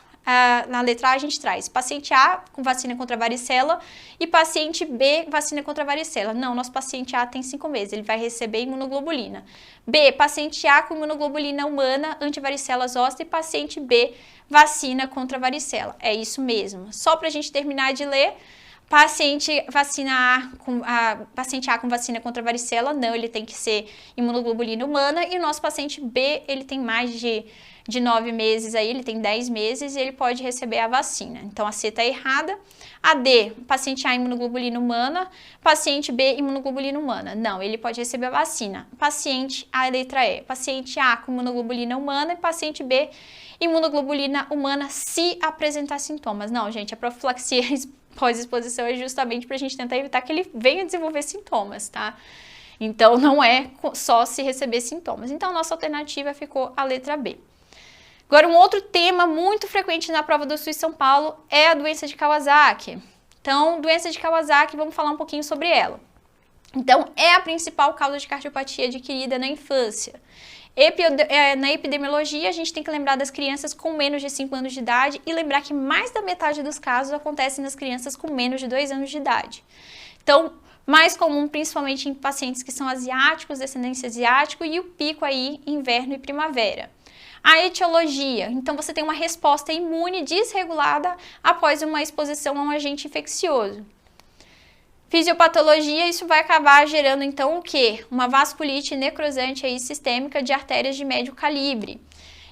na letra A a gente traz paciente A com vacina contra varicela e paciente B vacina contra varicela. Não, nosso paciente A tem 5 meses, ele vai receber imunoglobulina. B, paciente A com imunoglobulina humana, antivaricela zoster e paciente B, vacina contra varicela. É isso mesmo. Só para a gente terminar de ler, paciente A com vacina contra varicela, não, ele tem que ser imunoglobulina humana e o nosso paciente B, ele tem mais de 9 meses aí, ele tem 10 meses e ele pode receber a vacina. Então, a C está errada. A D, paciente A, imunoglobulina humana, paciente B, imunoglobulina humana. Não, ele pode receber a vacina. Paciente A, letra E, paciente A com imunoglobulina humana e paciente B, imunoglobulina humana se apresentar sintomas. Não, gente, a profilaxia pós-exposição é justamente para a gente tentar evitar que ele venha desenvolver sintomas, tá? Então, não é só se receber sintomas. Então, nossa alternativa ficou a letra B. Agora, um outro tema muito frequente na prova do SUS São Paulo é a doença de Kawasaki. Então, doença de Kawasaki, vamos falar um pouquinho sobre ela. Então, é a principal causa de cardiopatia adquirida na infância. Na epidemiologia, a gente tem que lembrar das crianças com menos de 5 anos de idade e lembrar que mais da metade dos casos acontecem nas crianças com menos de 2 anos de idade. Então, mais comum principalmente em pacientes que são asiáticos, descendência asiática, e o pico aí inverno e primavera. A etiologia, então você tem uma resposta imune desregulada após uma exposição a um agente infeccioso. Fisiopatologia, isso vai acabar gerando então o quê? Uma vasculite necrosante aí sistêmica de artérias de médio calibre.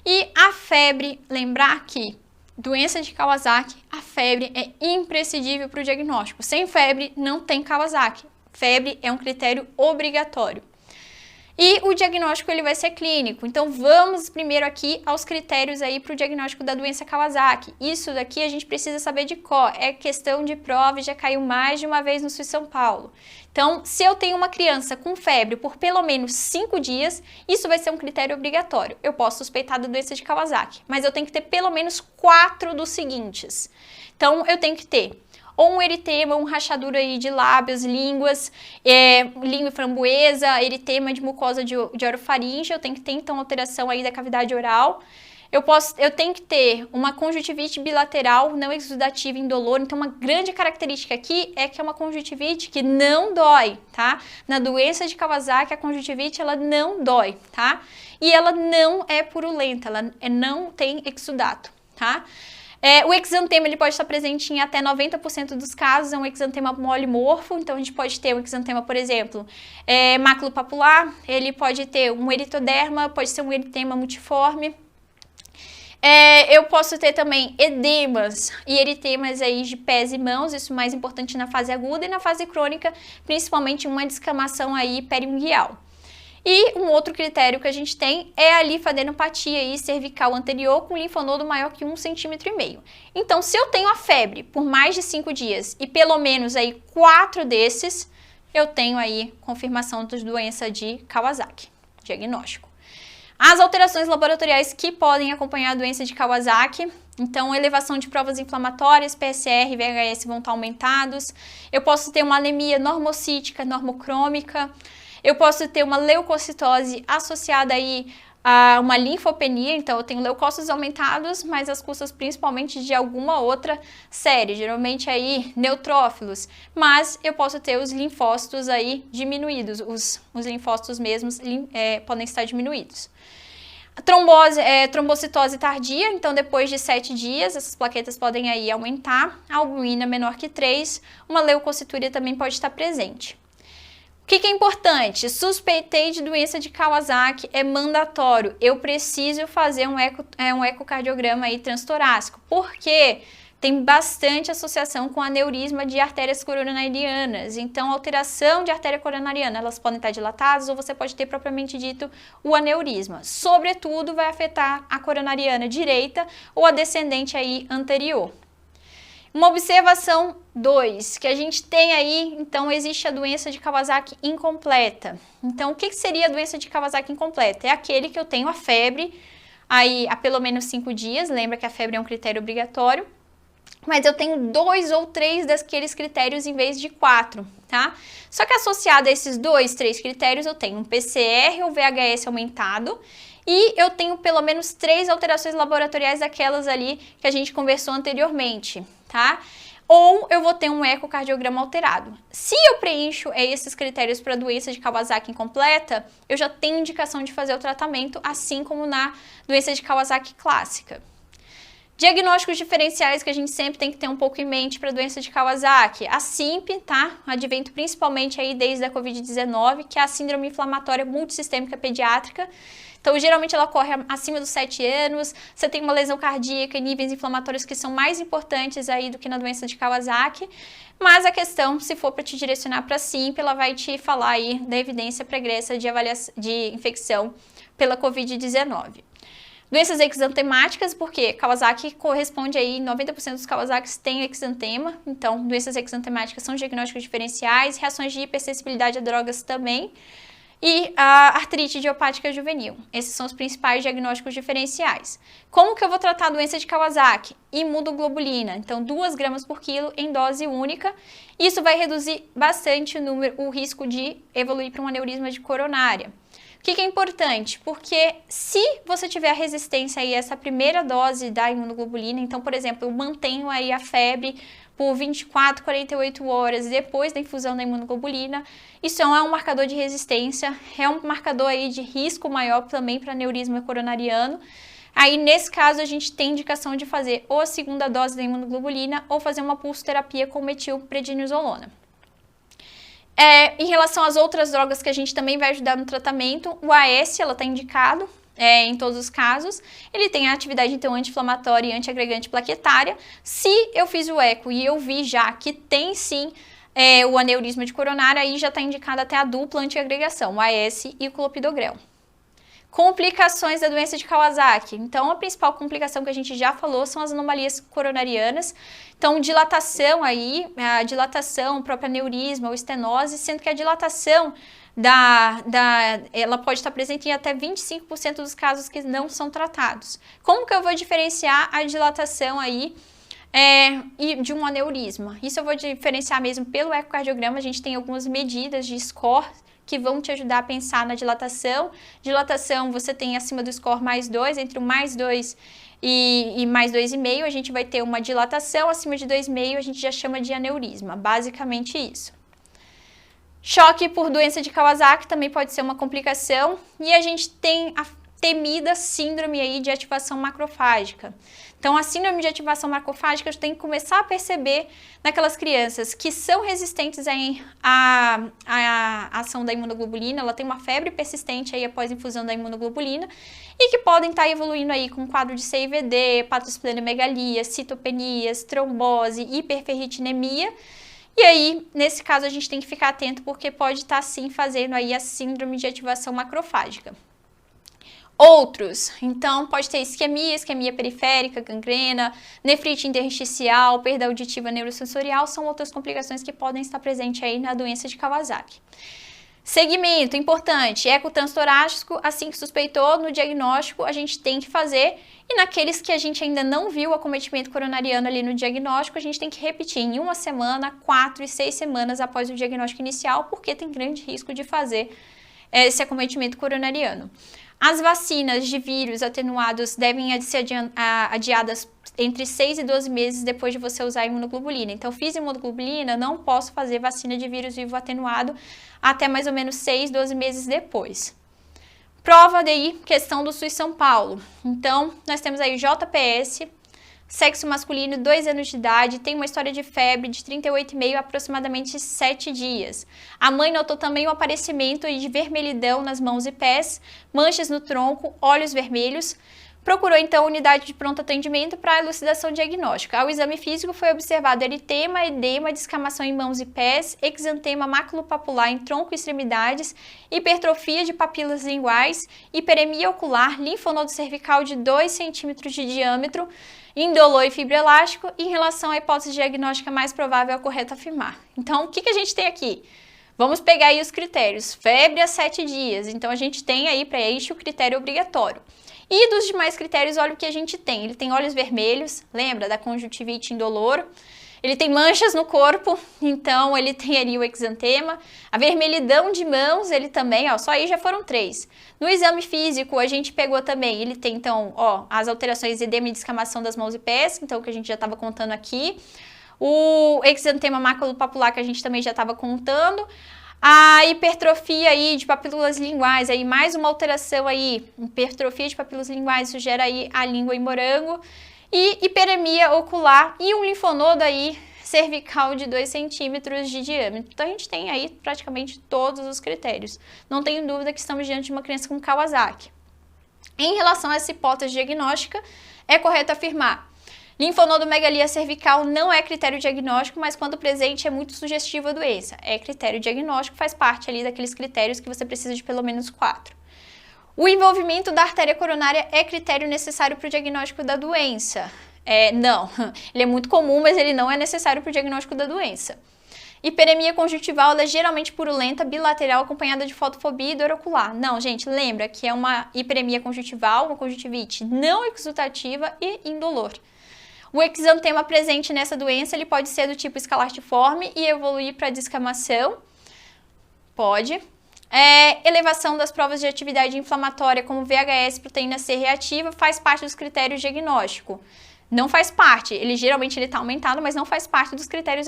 E a febre, lembrar que doença de Kawasaki, a febre é imprescindível para o diagnóstico. Sem febre não tem Kawasaki. Febre é um critério obrigatório. E o diagnóstico ele vai ser clínico. Então vamos primeiro aqui aos critérios aí para o diagnóstico da doença Kawasaki. Isso daqui a gente precisa saber de cor. É questão de prova e já caiu mais de uma vez no SUS São Paulo. Então, se eu tenho uma criança com febre por pelo menos 5 dias, isso vai ser um critério obrigatório. Eu posso suspeitar da doença de Kawasaki, mas eu tenho que ter pelo menos 4 dos seguintes. Então, eu tenho que ter ou um eritema, um rachadura aí de lábios, línguas, língua framboesa, eritema de mucosa de orofaringe, eu tenho que ter então alteração aí da cavidade oral. Eu tenho que ter uma conjuntivite bilateral não exudativa indolor, então uma grande característica aqui é que é uma conjuntivite que não dói, tá? Na doença de Kawasaki, a conjuntivite ela não dói, tá? E ela não é purulenta, ela não tem exudato, tá? O exantema ele pode estar presente em até 90% dos casos, é um exantema polimorfo, então a gente pode ter um exantema, por exemplo, maculopapular, ele pode ter um eritoderma, pode ser um eritema multiforme. Eu posso ter também edemas e eritemas aí de pés e mãos, isso mais importante na fase aguda, e na fase crônica, principalmente uma descamação aí periungueal. E um outro critério que a gente tem é a linfadenopatia aí cervical anterior com linfonodo maior que 1,5 cm. Então, se eu tenho a febre por mais de 5 dias e pelo menos aí 4 desses, eu tenho aí confirmação da doença de Kawasaki, diagnóstico. As alterações laboratoriais que podem acompanhar a doença de Kawasaki, então elevação de provas inflamatórias, PSR e VHS vão estar aumentados. Eu posso ter uma anemia normocítica, normocrômica. Eu posso ter uma leucocitose associada aí a uma linfopenia, então eu tenho leucócitos aumentados, mas às custas principalmente de alguma outra série, geralmente aí neutrófilos, mas eu posso ter os linfócitos aí diminuídos, os linfócitos mesmos podem estar diminuídos. A trombocitose tardia, então depois de 7 dias, essas plaquetas podem aí aumentar, a albumina menor que 3, uma leucocitúria também pode estar presente. O que é importante? Suspeitei de doença de Kawasaki, é mandatório. Eu preciso fazer um ecocardiograma aí transtorácico, porque tem bastante associação com aneurisma de artérias coronarianas. Então, alteração de artéria coronariana, elas podem estar dilatadas ou você pode ter propriamente dito o aneurisma. Sobretudo, vai afetar a coronariana direita ou a descendente aí anterior. Uma observação 2, que a gente tem aí, então, existe a doença de Kawasaki incompleta. Então, o que seria a doença de Kawasaki incompleta? É aquele que eu tenho a febre aí há pelo menos 5 dias, lembra que a febre é um critério obrigatório, mas eu tenho 2 ou 3 daqueles critérios em vez de 4, tá? Só que associado a esses 2, 3 critérios, eu tenho um PCR ou VHS aumentado, e eu tenho pelo menos 3 alterações laboratoriais daquelas ali que a gente conversou anteriormente, tá? Ou eu vou ter um ecocardiograma alterado. Se eu preencho esses critérios para a doença de Kawasaki incompleta, eu já tenho indicação de fazer o tratamento, assim como na doença de Kawasaki clássica. Diagnósticos diferenciais que a gente sempre tem que ter um pouco em mente para a doença de Kawasaki. A SIMP, tá? Advento principalmente aí desde a Covid-19, que é a síndrome inflamatória multissistêmica pediátrica. Então, geralmente ela ocorre acima dos 7 anos, você tem uma lesão cardíaca e níveis inflamatórios que são mais importantes aí do que na doença de Kawasaki, mas a questão, se for para te direcionar para a SIMP, ela vai te falar aí da evidência pregressa de infecção pela Covid-19. Doenças exantemáticas, porque Kawasaki corresponde aí, 90% dos Kawasakis têm exantema, então doenças exantemáticas são diagnósticos diferenciais, reações de hipersensibilidade a drogas também. e a artrite idiopática juvenil. Esses são os principais diagnósticos diferenciais. Como que eu vou tratar a doença de Kawasaki? Imunoglobulina, então 2 gramas por quilo em dose única. Isso vai reduzir bastante o risco de evoluir para um aneurisma de coronária. O que é importante? Porque se você tiver resistência aí a essa primeira dose da imunoglobulina, então, por exemplo, eu mantenho aí a febre por 24, 48 horas depois da infusão da imunoglobulina, isso é um marcador de resistência, é um marcador aí de risco maior também para aneurisma coronariano. Aí, nesse caso, a gente tem indicação de fazer ou a segunda dose da imunoglobulina ou fazer uma pulsoterapia com metilprednisolona. Em relação às outras drogas que a gente também vai ajudar no tratamento, o AS, ela está indicado em todos os casos. Ele tem a atividade, então, anti-inflamatória e antiagregante plaquetária. Se eu fiz o eco e eu vi já que tem, sim, o aneurisma de coronária, aí já está indicada até a dupla antiagregação, o AS e o clopidogrel. Complicações da doença de Kawasaki. Então, a principal complicação que a gente já falou são as anomalias coronarianas. Então, dilatação aí, a dilatação, própria aneurisma ou estenose, sendo que a dilatação ela pode estar presente em até 25% dos casos que não são tratados. Como que eu vou diferenciar a dilatação aí de um aneurisma? Isso eu vou diferenciar mesmo pelo ecocardiograma. A gente tem algumas medidas de score que vão te ajudar a pensar na dilatação. Dilatação, você tem acima do score mais 2, entre o mais 2 e mais 2,5, a gente vai ter uma dilatação, acima de 2,5 a gente já chama de aneurisma, basicamente isso. Choque por doença de Kawasaki também pode ser uma complicação, e a gente tem a temida síndrome aí de ativação macrofágica. Então, a síndrome de ativação macrofágica a gente tem que começar a perceber naquelas crianças que são resistentes à ação da imunoglobulina, ela tem uma febre persistente aí após a infusão da imunoglobulina e que podem estar evoluindo aí com quadro de CIVD, hepatosplenomegalia, citopenias, trombose, hiperferritinemia. E aí, nesse caso, a gente tem que ficar atento porque pode estar sim fazendo aí a síndrome de ativação macrofágica. Outros, então pode ter isquemia periférica, gangrena, nefrite intersticial, perda auditiva neurosensorial, são outras complicações que podem estar presentes aí na doença de Kawasaki. Segmento, importante, ecotanstorácico, assim que suspeitou, no diagnóstico a gente tem que fazer, e naqueles que a gente ainda não viu o acometimento coronariano ali no diagnóstico, a gente tem que repetir em 1 semana, 4 e 6 semanas após o diagnóstico inicial, porque tem grande risco de fazer esse acometimento coronariano. As vacinas de vírus atenuados devem ser adiadas entre 6 e 12 meses depois de você usar a imunoglobulina. Então, fiz imunoglobulina, não posso fazer vacina de vírus vivo atenuado até mais ou menos 6, 12 meses depois. Prova daí, questão do SUS São Paulo. Então, nós temos aí JPS, sexo masculino, 2 anos de idade, tem uma história de febre de 38,5 aproximadamente 7 dias. A mãe notou também o aparecimento de vermelhidão nas mãos e pés, manchas no tronco, olhos vermelhos. Procurou então a unidade de pronto atendimento para elucidação diagnóstica. Ao exame físico foi observado eritema, edema, descamação em mãos e pés, exantema maculopapular em tronco e extremidades, hipertrofia de papilas linguais, hiperemia ocular, linfonodo cervical de 2 centímetros de diâmetro, indolor e fibroelástico. Em relação à hipótese diagnóstica mais provável, é correto afirmar. Então, o que a gente tem aqui? Vamos pegar aí os critérios. Febre a 7 dias. Então, a gente tem aí para este o critério obrigatório. E dos demais critérios, olha o que a gente tem. Ele tem olhos vermelhos, lembra da conjuntivite indolor. Ele tem manchas no corpo, então ele tem ali o exantema. A vermelhidão de mãos, ele também, ó, só aí já foram 3. No exame físico, a gente pegou também, ele tem então, ó, as alterações de edema e descamação das mãos e pés, então que a gente já estava contando aqui. O exantema maculopapular que a gente também já estava contando. A hipertrofia aí de papilas linguais, aí mais uma alteração aí, hipertrofia de papilas linguais, isso gera aí a língua em morango, e hiperemia ocular e um linfonodo aí cervical de 2 centímetros de diâmetro. Então a gente tem aí praticamente todos os critérios. Não tenho dúvida que estamos diante de uma criança com Kawasaki. Em relação a essa hipótese diagnóstica, é correto afirmar: linfonodomegalia cervical não é critério diagnóstico, mas quando presente é muito sugestivo a doença. É critério diagnóstico, faz parte ali daqueles critérios que você precisa de pelo menos 4. O envolvimento da artéria coronária é critério necessário para o diagnóstico da doença? Não, ele é muito comum, mas ele não é necessário para o diagnóstico da doença. Hiperemia conjuntival, ela é geralmente purulenta, bilateral, acompanhada de fotofobia e dor ocular. Não, gente, lembra que é uma hiperemia conjuntival, uma conjuntivite não exudativa e indolor. O exantema presente nessa doença, ele pode ser do tipo escalartiforme e evoluir para descamação. Pode. Elevação das provas de atividade inflamatória, como VHS, proteína C reativa, faz parte dos critérios de diagnóstico. Não faz parte, geralmente ele está aumentado, mas não faz parte dos critérios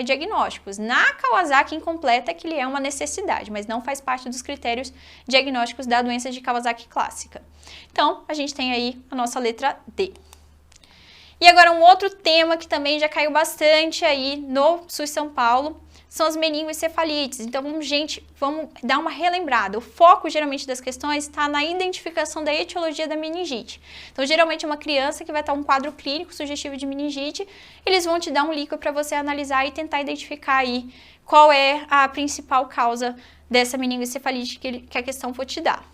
diagnósticos. Na Kawasaki incompleta é que ele é uma necessidade, mas não faz parte dos critérios diagnósticos da doença de Kawasaki clássica. Então, a gente tem aí a nossa letra D. E agora um outro tema que também já caiu bastante aí no SUS São Paulo, são as meningoencefalites. Então, vamos dar uma relembrada. O foco, geralmente, das questões está na identificação da etiologia da meningite. Então, geralmente, é uma criança que vai estar um quadro clínico sugestivo de meningite, eles vão te dar um líquido para você analisar e tentar identificar aí qual é a principal causa dessa meningoencefalite que a questão for te dar.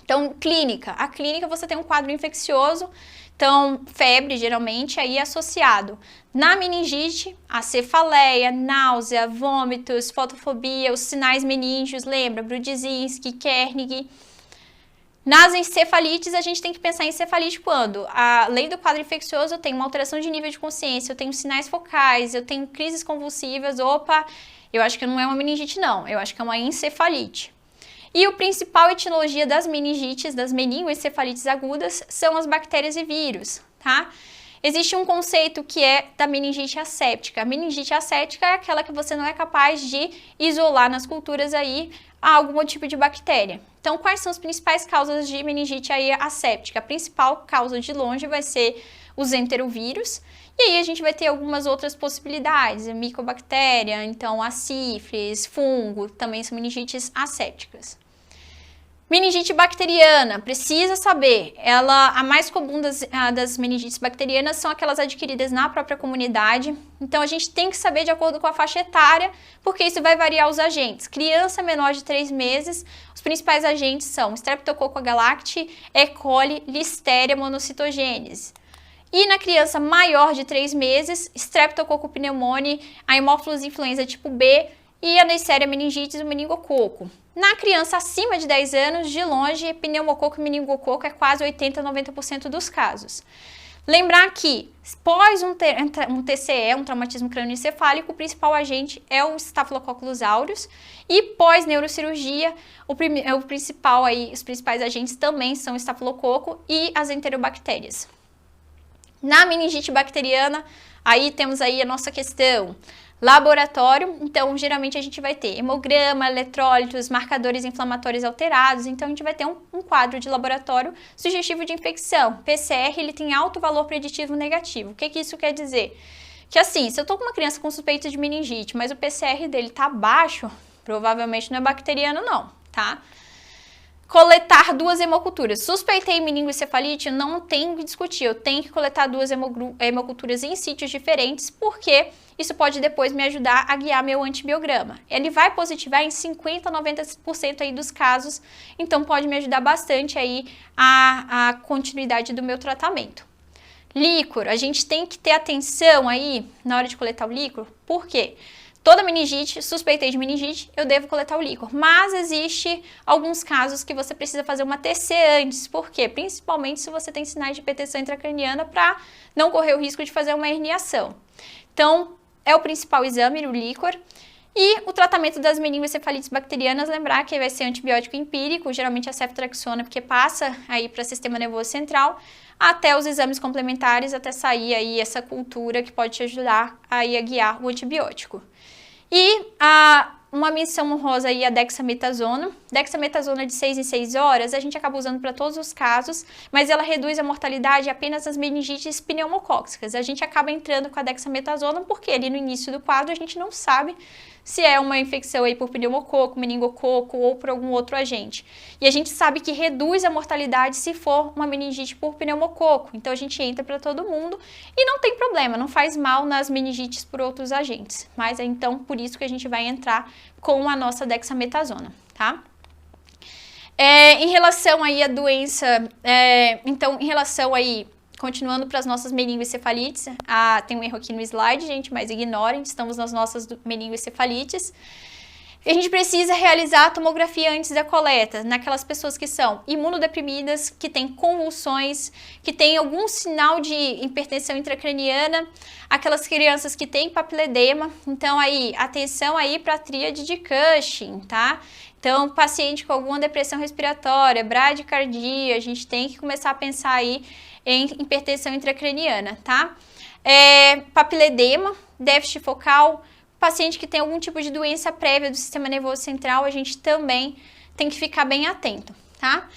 Então, clínica. A clínica, você tem um quadro infeccioso, então, febre, geralmente, aí associado. Na meningite, a cefaleia, náusea, vômitos, fotofobia, os sinais meníngeos, lembra? Brudzinski, Kernig. Nas encefalites, a gente tem que pensar em encefalite quando, além do quadro infeccioso, eu tenho uma alteração de nível de consciência, eu tenho sinais focais, eu tenho crises convulsivas, opa, eu acho que não é uma meningite não, eu acho que é uma encefalite. E a principal etiologia das meningites, das meningoencefalites agudas, são as bactérias e vírus, tá? Existe um conceito que é da meningite asséptica. A meningite asséptica é aquela que você não é capaz de isolar nas culturas aí algum tipo de bactéria. Então, quais são as principais causas de meningite aí asséptica? A principal causa de longe vai ser os enterovírus. E aí a gente vai ter algumas outras possibilidades, micobactéria, então a sífilis, fungo, também são meningites assépticas. Meningite bacteriana, precisa saber, a mais comum das meningites bacterianas são aquelas adquiridas na própria comunidade, então a gente tem que saber de acordo com a faixa etária, porque isso vai variar os agentes. Criança menor de 3 meses, os principais agentes são Streptococcus agalacti, E. coli, Listeria monocitogênese. E na criança maior de 3 meses, Streptococcus pneumoniae, a Haemophilus influenza tipo B e a Neisseria meningitis e o meningococo. Na criança acima de 10 anos, de longe, pneumococo e meningococo é quase 80% a 90% dos casos. Lembrar que, pós um TCE, um traumatismo crânioencefálico, o principal agente é o Staphylococcus aureus e pós-neurocirurgia, os principais agentes também são o estafilococo e as enterobactérias. Na meningite bacteriana, aí temos aí a nossa questão. Laboratório, então geralmente a gente vai ter hemograma, eletrólitos, marcadores inflamatórios alterados, então a gente vai ter um quadro de laboratório sugestivo de infecção. PCR, ele tem alto valor preditivo negativo. O que isso quer dizer? Que assim, se eu tô com uma criança com suspeita de meningite, mas o PCR dele tá baixo, provavelmente não é bacteriano não, tá? Coletar 2 hemoculturas. Suspeitei meningoencefalite, não tem que discutir. Eu tenho que coletar 2 hemoculturas em sítios diferentes, porque isso pode depois me ajudar a guiar meu antibiograma. Ele vai positivar em 50% a 90% aí dos casos, então pode me ajudar bastante aí a continuidade do meu tratamento. Líquor, a gente tem que ter atenção aí na hora de coletar o líquor, por quê? Toda meningite, suspeitei de meningite, eu devo coletar o líquor. Mas existe alguns casos que você precisa fazer uma TC antes. Por quê? Principalmente se você tem sinais de hipertensão intracraniana para não correr o risco de fazer uma herniação. Então, é o principal exame, o líquor. E o tratamento das meningoencefalites bacterianas, lembrar que vai ser antibiótico empírico, geralmente a ceftriaxona, porque passa aí para o sistema nervoso central, até os exames complementares, até sair aí essa cultura que pode te ajudar aí a guiar o antibiótico. E uma menção honrosa aí a dexametasona. Dexametasona de 6 em 6 horas, a gente acaba usando para todos os casos, mas ela reduz a mortalidade apenas nas meningites pneumocócicas. A gente acaba entrando com a dexametasona porque ali no início do quadro a gente não sabe se é uma infecção aí por pneumococo, meningococo ou por algum outro agente. E a gente sabe que reduz a mortalidade se for uma meningite por pneumococo. Então a gente entra para todo mundo e não tem problema, não faz mal nas meningites por outros agentes. Mas é então por isso que a gente vai entrar com a nossa dexametasona, tá? Em relação aí à doença, então em relação aí continuando para as nossas meningoencefalites, tem um erro aqui no slide, gente, mas ignorem, estamos nas nossas meningoencefalites. A gente precisa realizar a tomografia antes da coleta, naquelas pessoas que são imunodeprimidas, que têm convulsões, que têm algum sinal de hipertensão intracraniana, aquelas crianças que têm papiledema. Então, aí, atenção aí para a tríade de Cushing, tá? Então, paciente com alguma depressão respiratória, bradicardia, a gente tem que começar a pensar aí em hipertensão intracraniana, tá? Papiledema, déficit focal, paciente que tem algum tipo de doença prévia do sistema nervoso central, a gente também tem que ficar bem atento, tá?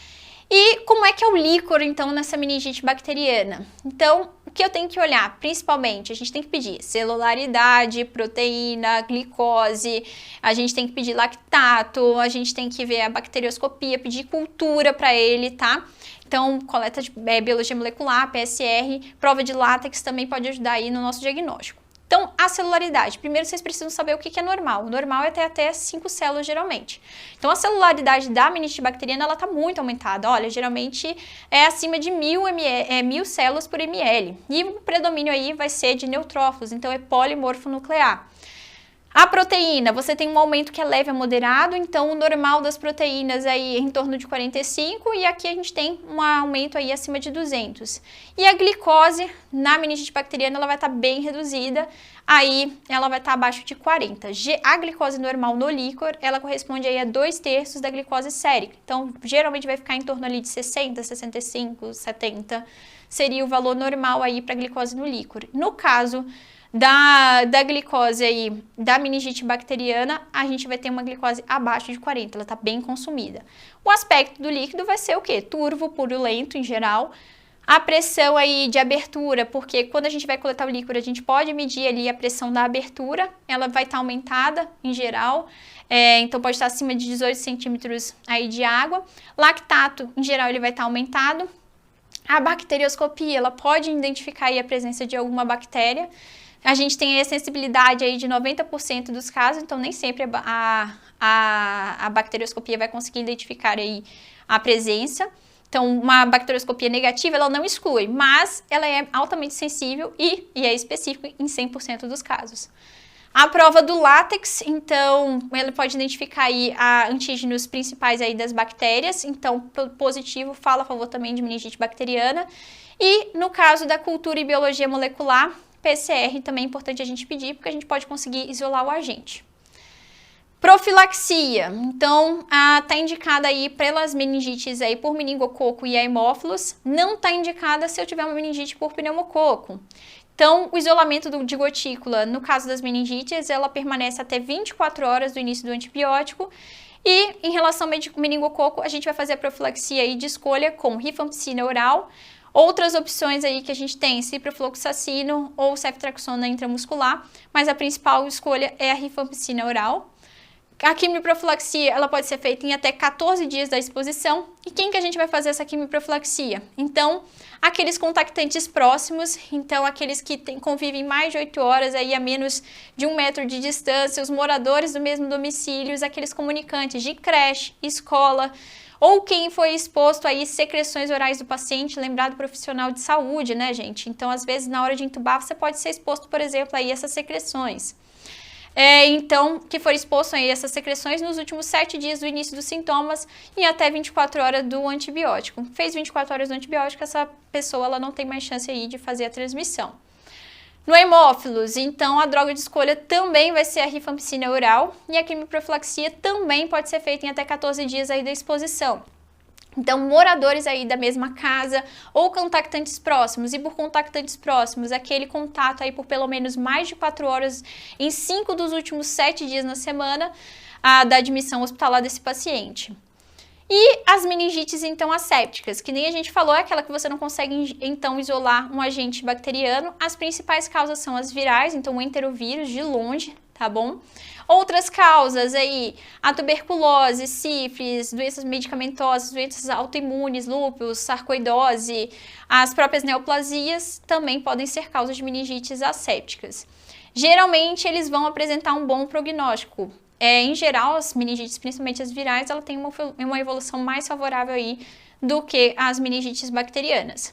E como é que é o líquor, então, nessa meningite bacteriana? Então, o que eu tenho que olhar, principalmente, a gente tem que pedir celularidade, proteína, glicose, a gente tem que pedir lactato, a gente tem que ver a bacterioscopia, pedir cultura para ele, tá? Então, coleta de biologia molecular, PSR, prova de látex também pode ajudar aí no nosso diagnóstico. Então, a celularidade. Primeiro, vocês precisam saber o que é normal. O normal é ter até 5 células, geralmente. Então, a celularidade da meningite bacteriana, ela está muito aumentada. Olha, geralmente é acima de 1.000 células por ml. E o predomínio aí vai ser de neutrófilos, então é polimorfonuclear. A proteína, você tem um aumento que é leve a moderado, então o normal das proteínas aí é em torno de 45 e aqui a gente tem um aumento aí acima de 200. E a glicose na meningite bacteriana ela vai estar bem reduzida, aí ela vai estar abaixo de 40. A glicose normal no líquor, ela corresponde aí a 2/3 da glicose sérica, então geralmente vai ficar em torno ali de 60, 65, 70, seria o valor normal aí para a glicose no líquor. No caso da glicose aí, da meningite bacteriana, a gente vai ter uma glicose abaixo de 40, ela está bem consumida. O aspecto do líquido vai ser o quê? Turvo, purulento em geral. A pressão aí de abertura, porque quando a gente vai coletar o líquido, a gente pode medir ali a pressão da abertura, ela vai estar aumentada em geral, então pode estar acima de 18 centímetros aí de água. Lactato, em geral, ele vai estar aumentado. A bacterioscopia, ela pode identificar aí a presença de alguma bactéria. A gente tem a sensibilidade aí de 90% dos casos, então nem sempre a bacterioscopia vai conseguir identificar aí a presença. Então, uma bacterioscopia negativa, ela não exclui, mas ela é altamente sensível e é específica em 100% dos casos. A prova do látex, então, ele pode identificar aí antígenos principais aí das bactérias, então, positivo fala a favor também de meningite bacteriana. E no caso da cultura e biologia molecular, PCR também é importante a gente pedir, porque a gente pode conseguir isolar o agente. Profilaxia, então, está indicada aí pelas meningites aí por meningococo e haemófilos, não está indicada se eu tiver uma meningite por pneumococo. Então, o isolamento de gotícula, no caso das meningites, ela permanece até 24 horas do início do antibiótico. E, em relação ao meningococo, a gente vai fazer a profilaxia aí de escolha com rifampicina oral. Outras opções aí que a gente tem, ciprofloxacino ou ceftriaxona intramuscular, mas a principal escolha é a rifampicina oral. A quimioprofilaxia, ela pode ser feita em até 14 dias da exposição. E quem que a gente vai fazer essa quimioprofilaxia? Então, aqueles contactantes próximos, então aqueles que convivem mais de 8 horas aí a menos de 1 metro de distância, os moradores do mesmo domicílio, aqueles comunicantes de creche, escola, ou quem foi exposto aí secreções orais do paciente, lembrar do profissional de saúde, né, gente? Então, às vezes, na hora de entubar, você pode ser exposto, por exemplo, aí a essas secreções. Então, que for exposto a essas secreções nos últimos 7 dias do início dos sintomas e até 24 horas do antibiótico. Fez 24 horas do antibiótico, essa pessoa ela não tem mais chance aí de fazer a transmissão. No hemófilos, então, a droga de escolha também vai ser a rifampicina oral e a quimioprofilaxia também pode ser feita em até 14 dias aí da exposição. Então, moradores aí da mesma casa ou contactantes próximos, e por contactantes próximos, aquele contato aí por pelo menos mais de 4 horas em 5 dos últimos 7 dias na semana da admissão hospitalar desse paciente. E as meningites, então, assépticas, que nem a gente falou, é aquela que você não consegue, então, isolar um agente bacteriano. As principais causas são as virais, então, o enterovírus, de longe, tá bom? Outras causas aí, a tuberculose, sífilis, doenças medicamentosas, doenças autoimunes, lúpus, sarcoidose, as próprias neoplasias também podem ser causas de meningites assépticas. Geralmente, eles vão apresentar um bom prognóstico. Em geral, as meningites, principalmente as virais, ela tem uma evolução mais favorável aí do que as meningites bacterianas.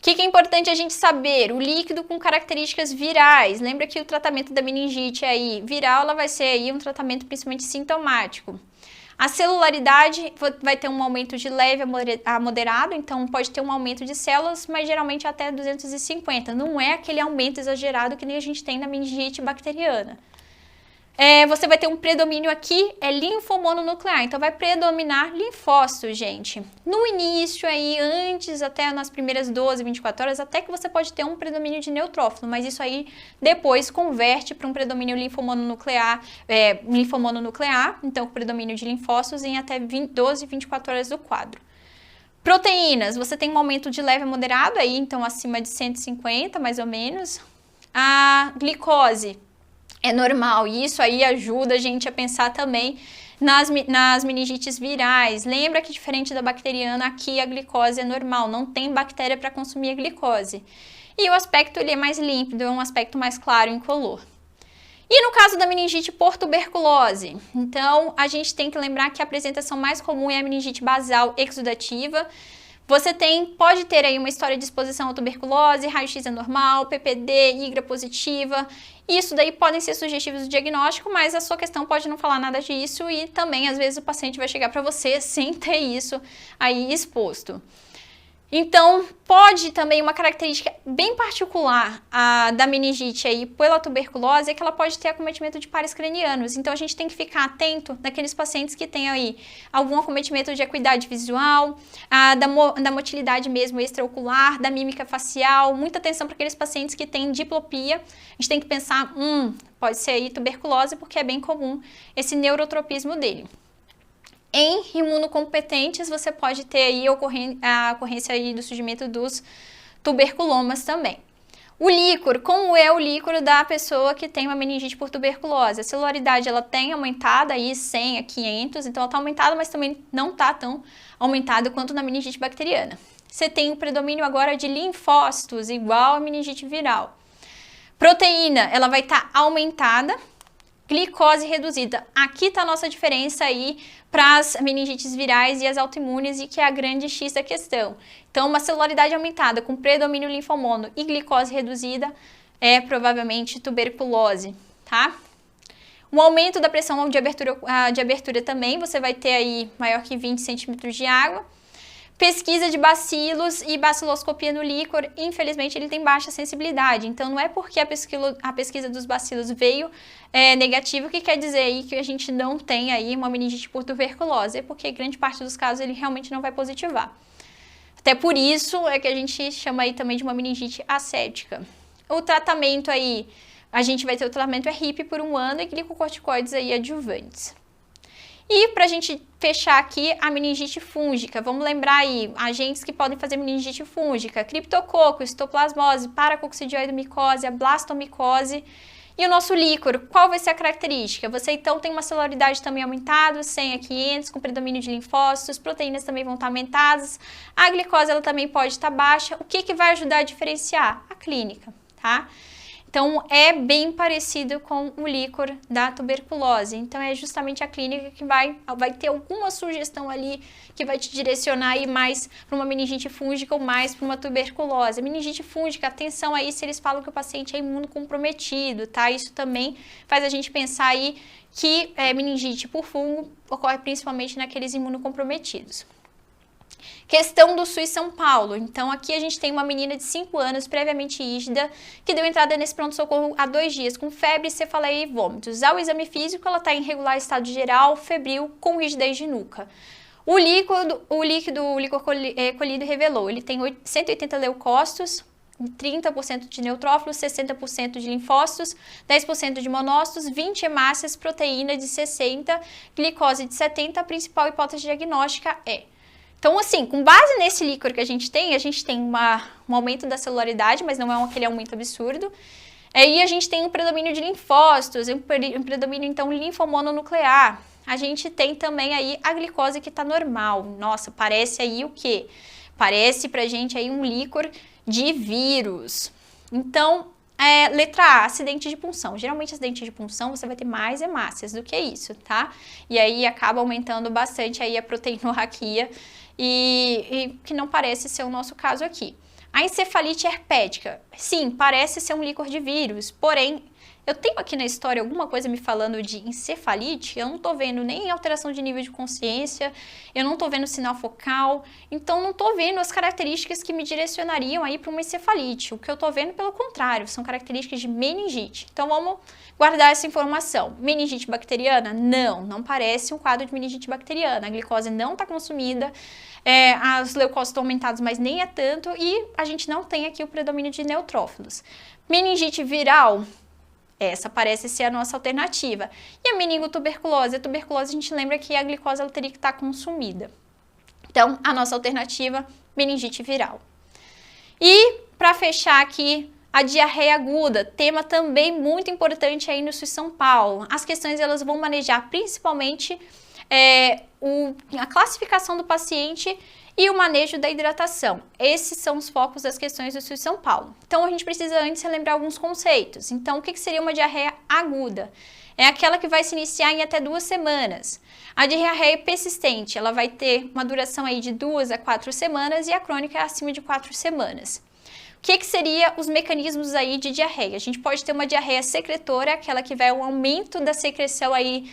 que é importante a gente saber? O líquido com características virais. Lembra que o tratamento da meningite aí viral, ela vai ser aí um tratamento principalmente sintomático. A celularidade vai ter um aumento de leve a moderado, então pode ter um aumento de células, mas geralmente até 250. Não é aquele aumento exagerado que nem a gente tem na meningite bacteriana. Você vai ter um predomínio aqui, linfomononuclear, então vai predominar linfócitos, gente. No início aí, antes, até nas primeiras 12, 24 horas, até que você pode ter um predomínio de neutrófilo, mas isso aí depois converte para um predomínio linfomononuclear, então com predomínio de linfócitos em até 12, 24 horas do quadro. Proteínas, você tem um aumento de leve a moderado aí, então acima de 150 mais ou menos. A glicose é normal, e isso aí ajuda a gente a pensar também nas meningites virais. Lembra que diferente da bacteriana, aqui a glicose é normal, não tem bactéria para consumir a glicose. E o aspecto ele é mais límpido, é um aspecto mais claro, incolor. E no caso da meningite por tuberculose, então a gente tem que lembrar que a apresentação mais comum é a meningite basal exudativa. Você pode ter aí uma história de exposição à tuberculose, raio-x é normal, PPD, IGRA positiva. Isso daí podem ser sugestivos do diagnóstico, mas a sua questão pode não falar nada disso e também às vezes o paciente vai chegar para você sem ter isso aí exposto. Então, pode também uma característica bem particular da meningite aí pela tuberculose é que ela pode ter acometimento de pares cranianos. Então, a gente tem que ficar atento naqueles pacientes que têm aí algum acometimento de acuidade visual, da motilidade mesmo extraocular, da mímica facial. Muita atenção para aqueles pacientes que têm diplopia. A gente tem que pensar, pode ser aí tuberculose porque é bem comum esse neurotropismo dele. Em imunocompetentes, você pode ter aí a ocorrência aí do surgimento dos tuberculomas também. O líquor, como é o líquor da pessoa que tem uma meningite por tuberculose? A celularidade, ela tem aumentada aí 100 a 500, então ela está aumentada, mas também não está tão aumentada quanto na meningite bacteriana. Você tem o predomínio agora de linfócitos, igual a meningite viral. Proteína, ela vai estar aumentada. Glicose reduzida. Aqui está a nossa diferença aí para as meningites virais e as autoimunes e que é a grande X da questão. Então, uma celularidade aumentada com predomínio linfomono e glicose reduzida é provavelmente tuberculose, tá? Um aumento da pressão de abertura também, você vai ter aí maior que 20 centímetros de água. Pesquisa de bacilos e baciloscopia no líquor, infelizmente ele tem baixa sensibilidade, então não é porque a pesquisa dos bacilos veio negativa que quer dizer aí que a gente não tem aí uma meningite por tuberculose, é porque grande parte dos casos ele realmente não vai positivar. Até por isso é que a gente chama aí também de uma meningite asséptica. O tratamento aí, a gente vai ter o tratamento RIP por 1 ano e glicocorticoides aí adjuvantes. E para a gente fechar aqui a meningite fúngica, vamos lembrar aí agentes que podem fazer meningite fúngica, criptococo, histoplasmose, paracoccidioidomicose, a blastomicose e o nosso líquor. Qual vai ser a característica? Você então tem uma celularidade também aumentada, 100 a 500, com predomínio de linfócitos, proteínas também vão estar aumentadas, a glicose ela também pode estar baixa. O que vai ajudar a diferenciar? A clínica, tá? Então, é bem parecido com o líquor da tuberculose. Então, é justamente a clínica que vai ter alguma sugestão ali que vai te direcionar aí mais para uma meningite fúngica ou mais para uma tuberculose. A meningite fúngica, atenção aí se eles falam que o paciente é imunocomprometido, tá? Isso também faz a gente pensar aí que meningite por fungo ocorre principalmente naqueles imunocomprometidos. Questão do SUS São Paulo. Então, aqui a gente tem uma menina de 5 anos, previamente rígida, que deu entrada nesse pronto-socorro há 2 dias, com febre, cefaleia e vômitos. Ao exame físico, ela está em regular estado geral, febril, com rigidez de nuca. O líquido colhido revelou, ele tem 180 leucócitos, 30% de neutrófilos, 60% de linfócitos, 10% de monócitos, 20 hemácias, proteína de 60, glicose de 70. A principal hipótese diagnóstica é... Então, assim, com base nesse líquor que a gente tem um aumento da celularidade, mas não é aquele aumento absurdo. Aí a gente tem um predomínio de linfócitos, um predomínio, então, linfomononuclear. A gente tem também aí a glicose que está normal. Nossa, parece aí o quê? Parece pra gente aí um líquor de vírus. Então, letra A, acidente de punção. Geralmente, acidente de punção, você vai ter mais hemácias do que isso, tá? E aí, acaba aumentando bastante aí a proteinorraquia, e que não parece ser o nosso caso aqui. A encefalite herpética, sim, parece ser um líquor de vírus, porém, eu tenho aqui na história alguma coisa me falando de encefalite, eu não tô vendo nem alteração de nível de consciência, eu não tô vendo sinal focal, então não tô vendo as características que me direcionariam aí para uma encefalite. O que eu tô vendo, pelo contrário, são características de meningite. Então vamos guardar essa informação. Meningite bacteriana? Não, não parece um quadro de meningite bacteriana. A glicose não está consumida, as leucócitos estão aumentadas, mas nem é tanto, e a gente não tem aqui o predomínio de neutrófilos. Meningite viral? Essa parece ser a nossa alternativa. E a meningotuberculose? A tuberculose, a gente lembra que a glicose ela teria que estar consumida. Então, a nossa alternativa, meningite viral. E, para fechar aqui, a diarreia aguda, tema também muito importante aí no SUS São Paulo. As questões elas vão manejar principalmente a classificação do paciente e o manejo da hidratação. Esses são os focos das questões do SUS São Paulo. Então, a gente precisa antes relembrar alguns conceitos. Então, o que seria uma diarreia aguda? É aquela que vai se iniciar em até 2 semanas. A diarreia persistente, ela vai ter uma duração aí de 2 a 4 semanas e a crônica é acima de 4 semanas. O que seria os mecanismos aí de diarreia? A gente pode ter uma diarreia secretora, aquela que vai um aumento da secreção aí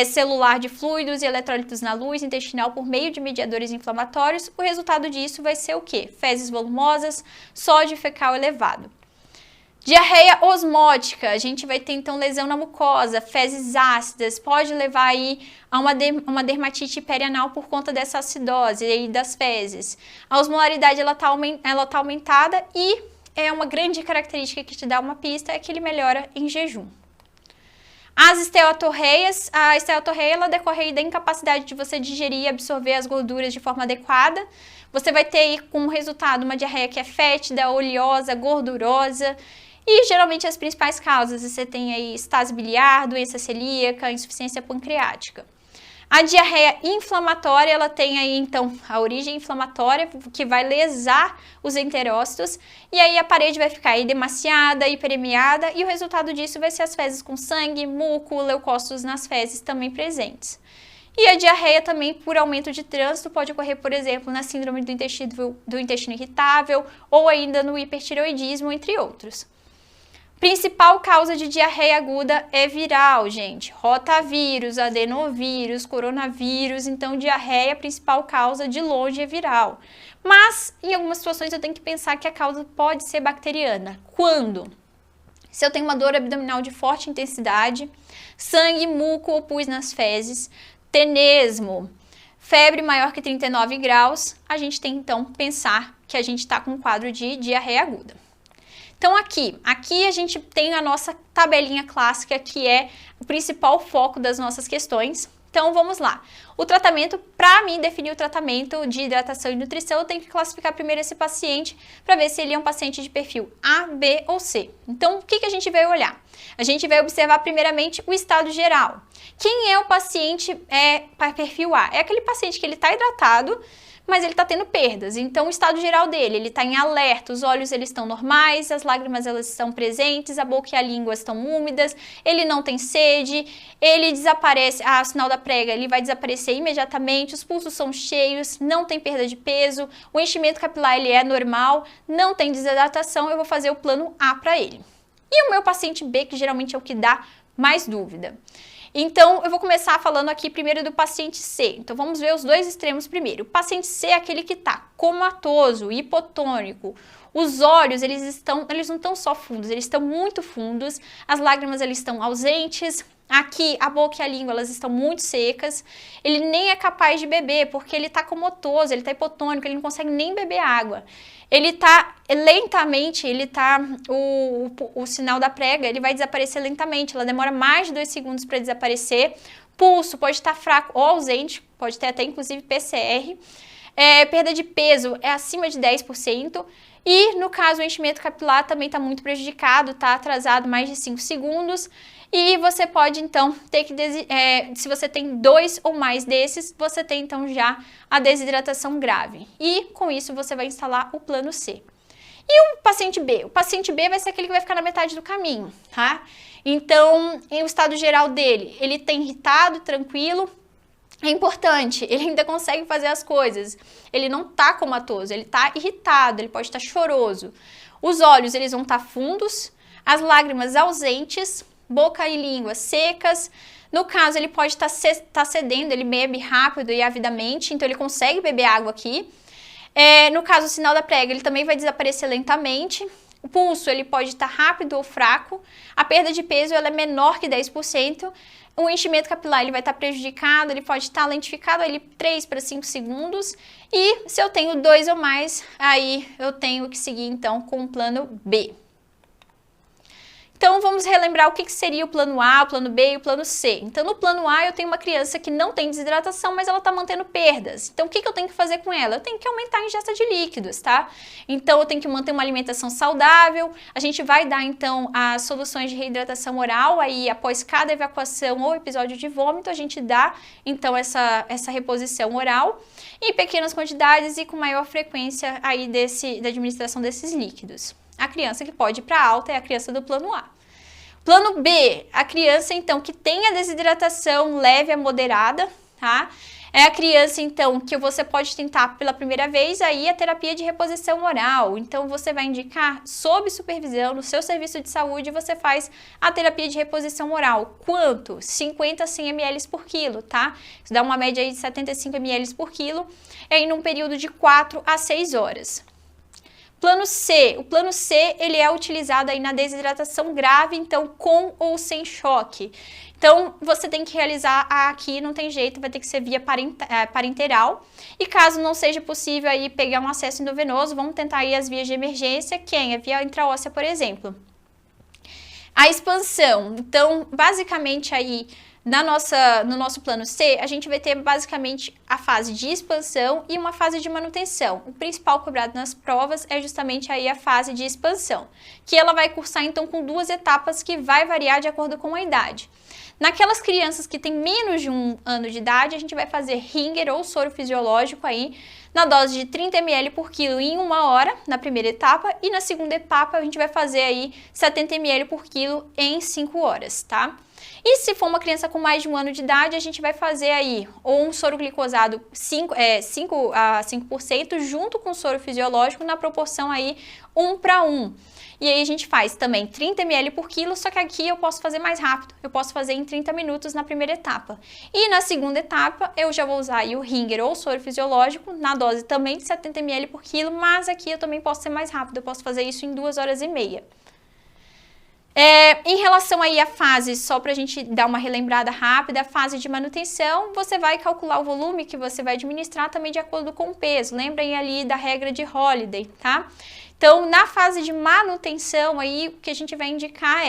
celular de fluidos e eletrólitos na luz intestinal por meio de mediadores inflamatórios. O resultado disso vai ser o quê? Fezes volumosas, sódio fecal elevado. Diarreia osmótica, a gente vai ter então lesão na mucosa, fezes ácidas, pode levar aí a uma dermatite perianal por conta dessa acidose aí das fezes. A osmolaridade ela tá aumentada e é uma grande característica que te dá uma pista é que ele melhora em jejum. As esteatorreias, a esteatorreia ela decorre da incapacidade de você digerir e absorver as gorduras de forma adequada. Você vai ter aí como resultado uma diarreia que é fétida, oleosa, gordurosa. E geralmente as principais causas, você tem aí estase biliar, doença celíaca, insuficiência pancreática. A diarreia inflamatória, ela tem aí então a origem inflamatória que vai lesar os enterócitos e aí a parede vai ficar edemaciada, hiperemiada e o resultado disso vai ser as fezes com sangue, muco, leucócitos nas fezes também presentes. E a diarreia também por aumento de trânsito pode ocorrer, por exemplo, na síndrome do intestino irritável ou ainda no hipertireoidismo, entre outros. Principal causa de diarreia aguda é viral, gente. Rotavírus, adenovírus, coronavírus. Então, diarreia, a principal causa de longe é viral. Mas, em algumas situações, eu tenho que pensar que a causa pode ser bacteriana. Quando? Se eu tenho uma dor abdominal de forte intensidade, sangue, muco ou pus nas fezes, tenesmo, febre maior que 39 graus, a gente tem, então, pensar que a gente está com um quadro de diarreia aguda. Então aqui a gente tem a nossa tabelinha clássica que é o principal foco das nossas questões. Então vamos lá. O tratamento, para mim definir o tratamento de hidratação e nutrição, eu tenho que classificar primeiro esse paciente para ver se ele é um paciente de perfil A, B ou C. Então o que a gente vai olhar? A gente vai observar primeiramente o estado geral. Quem é o paciente para perfil A? É aquele paciente que ele está hidratado, mas ele está tendo perdas. Então, o estado geral dele, ele está em alerta, os olhos eles estão normais, as lágrimas elas estão presentes, a boca e a língua estão úmidas, ele não tem sede, ele desaparece, o sinal da prega, ele vai desaparecer imediatamente, os pulsos são cheios, não tem perda de peso, o enchimento capilar ele é normal, não tem desidratação, eu vou fazer o plano A para ele. E o meu paciente B, que geralmente é o que dá mais dúvida. Então, eu vou começar falando aqui primeiro do paciente C. Então, vamos ver os dois extremos primeiro. O paciente C é aquele que está comatoso, hipotônico. Os olhos, eles não estão só fundos, eles estão muito fundos. As lágrimas, eles estão ausentes. Aqui, a boca e a língua, elas estão muito secas. Ele nem é capaz de beber, porque ele está comatoso, ele está hipotônico, ele não consegue nem beber água. Ele está lentamente, o sinal da prega, ele vai desaparecer lentamente, ela demora mais de 2 segundos para desaparecer. Pulso pode estar fraco ou ausente, pode ter até inclusive PCR. Perda de peso é acima de 10%. E no caso o enchimento capilar também está muito prejudicado, está atrasado mais de 5 segundos. E você pode então ter que, se você tem 2 ou mais desses, você tem então já a desidratação grave. E com isso você vai instalar o plano C. E o paciente B? O paciente B vai ser aquele que vai ficar na metade do caminho, tá? Então, em o estado geral dele, ele tem irritado, tranquilo, É importante, ele ainda consegue fazer as coisas, ele não tá comatoso, ele tá irritado, ele pode estar choroso. Os olhos, eles vão estar fundos, as lágrimas ausentes, boca e língua secas. No caso, ele pode estar cedendo, ele bebe rápido e avidamente, então ele consegue beber água aqui. No caso, o sinal da prega, ele também vai desaparecer lentamente. O pulso, ele pode estar rápido ou fraco. A perda de peso, ela é menor que 10%. O enchimento capilar, ele vai estar prejudicado, ele pode estar lentificado ali 3 para 5 segundos. E se eu tenho 2 ou mais, aí eu tenho que seguir então com o plano B. Então, vamos relembrar o que seria o plano A, o plano B e o plano C. Então, no plano A, eu tenho uma criança que não tem desidratação, mas ela está mantendo perdas. Então, o que eu tenho que fazer com ela? Eu tenho que aumentar a ingesta de líquidos, tá? Então, eu tenho que manter uma alimentação saudável. A gente vai dar, então, as soluções de reidratação oral. Aí, após cada evacuação ou episódio de vômito, a gente dá, então, essa reposição oral em pequenas quantidades e com maior frequência aí da administração desses líquidos. A criança que pode ir para alta é a criança do plano A. Plano B, a criança, então, que tem a desidratação leve a moderada, tá? É a criança, então, que você pode tentar pela primeira vez aí a terapia de reposição oral. Então, você vai indicar, sob supervisão, no seu serviço de saúde, você faz a terapia de reposição oral. Quanto? 50 a 100 ml por quilo, tá? Isso dá uma média aí de 75 ml por quilo, aí num período de 4 a 6 horas. Plano C, o plano C, ele é utilizado aí na desidratação grave, então com ou sem choque. Então, você tem que realizar aqui, não tem jeito, vai ter que ser via parenteral. E caso não seja possível aí pegar um acesso endovenoso, vamos tentar aí as vias de emergência, a via intraóssea, por exemplo. A expansão, então, basicamente aí, no nosso plano C, a gente vai ter basicamente a fase de expansão e uma fase de manutenção. O principal cobrado nas provas é justamente aí a fase de expansão, que ela vai cursar então com 2 etapas que vai variar de acordo com a idade. Naquelas crianças que têm menos de 1 ano de idade, a gente vai fazer Ringer ou soro fisiológico aí na dose de 30 ml por quilo em 1 hora, na primeira etapa, e na segunda etapa a gente vai fazer aí 70 ml por quilo em 5 horas, tá? E se for uma criança com mais de 1 ano de idade, a gente vai fazer aí ou um soro glicosado 5 a 5% junto com soro fisiológico na proporção aí 1 para 1. E aí a gente faz também 30 ml por quilo, só que aqui eu posso fazer mais rápido. Eu posso fazer em 30 minutos na primeira etapa. E na segunda etapa, eu já vou usar aí o Ringer ou soro fisiológico na dose também de 70 ml por quilo, mas aqui eu também posso ser mais rápido. Eu posso fazer isso em 2 horas e meia. Em relação aí à fase, só para a gente dar uma relembrada rápida, a fase de manutenção, você vai calcular o volume que você vai administrar também de acordo com o peso. Lembrem ali da regra de Holiday, tá? Então, na fase de manutenção, aí o que a gente vai indicar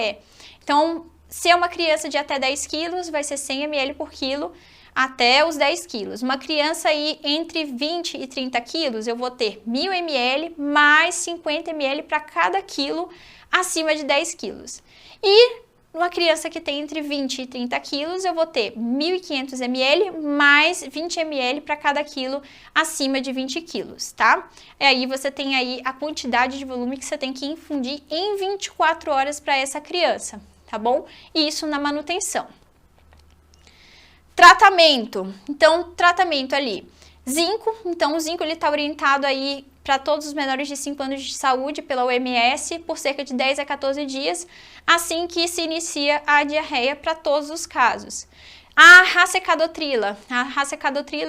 então, se é uma criança de até 10 quilos, vai ser 100 ml por quilo até os 10 quilos. Uma criança aí entre 20 e 30 quilos, eu vou ter 1000 ml mais 50 ml para cada quilo acima de 10 quilos. E uma criança que tem entre 20 e 30 quilos, eu vou ter 1.500 ml mais 20 ml para cada quilo acima de 20 quilos, tá? E aí você tem aí a quantidade de volume que você tem que infundir em 24 horas para essa criança, tá bom? E isso na manutenção. Tratamento. Então, tratamento ali. Zinco. Então, o zinco ele está orientado aí para todos os menores de 5 anos de saúde pela OMS por cerca de 10 a 14 dias, assim que se inicia a diarreia para todos os casos. A racecadotrila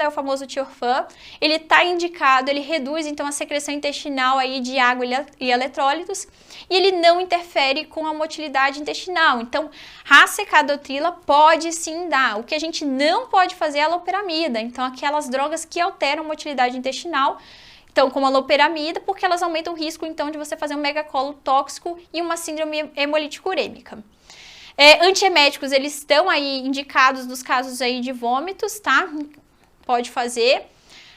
é o famoso tiorfan, ele está indicado, ele reduz então a secreção intestinal aí de água e eletrólitos e ele não interfere com a motilidade intestinal. Então, racecadotrila pode sim dar. O que a gente não pode fazer é a loperamida, então aquelas drogas que alteram a motilidade intestinal, então, como a loperamida, porque elas aumentam o risco, então, de você fazer um megacolo tóxico e uma síndrome hemolítica urêmica. Antieméticos, eles estão aí indicados nos casos aí de vômitos, tá? Pode fazer.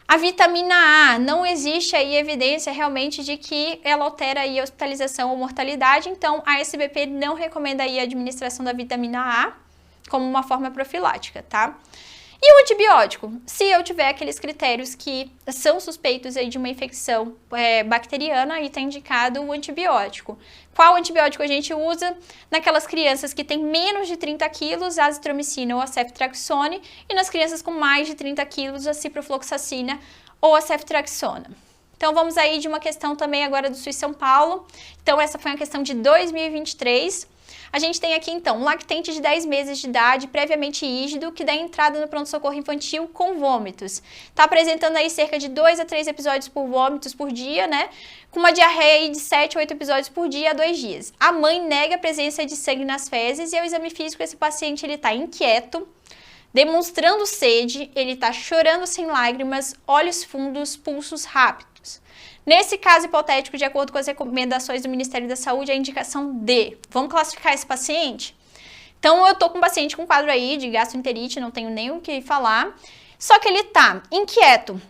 A vitamina A, não existe aí evidência realmente de que ela altera aí a hospitalização ou mortalidade, então a SBP não recomenda aí a administração da vitamina A como uma forma profilática, tá? E o antibiótico? Se eu tiver aqueles critérios que são suspeitos aí de uma infecção bacteriana, aí está indicado o antibiótico. Qual antibiótico a gente usa? Naquelas crianças que têm menos de 30 quilos, a azitromicina ou a ceftriaxone, e nas crianças com mais de 30 quilos, a ciprofloxacina ou a ceftriaxona. Então, vamos aí de uma questão também agora do SUS São Paulo. Então, essa foi uma questão de 2023. A gente tem aqui, então, um lactente de 10 meses de idade, previamente ígido, que dá entrada no pronto-socorro infantil com vômitos. Está apresentando aí cerca de 2 a 3 episódios por vômitos por dia, né? Com uma diarreia de 7 a 8 episódios por dia a 2 dias. A mãe nega a presença de sangue nas fezes e ao exame físico esse paciente ele está inquieto, demonstrando sede, ele está chorando sem lágrimas, olhos fundos, pulsos rápidos. Nesse caso hipotético, de acordo com as recomendações do Ministério da Saúde, a indicação D. Vamos classificar esse paciente? Então, eu tô com um paciente com quadro aí de gastroenterite, não tenho nem o que falar, só que ele tá inquieto.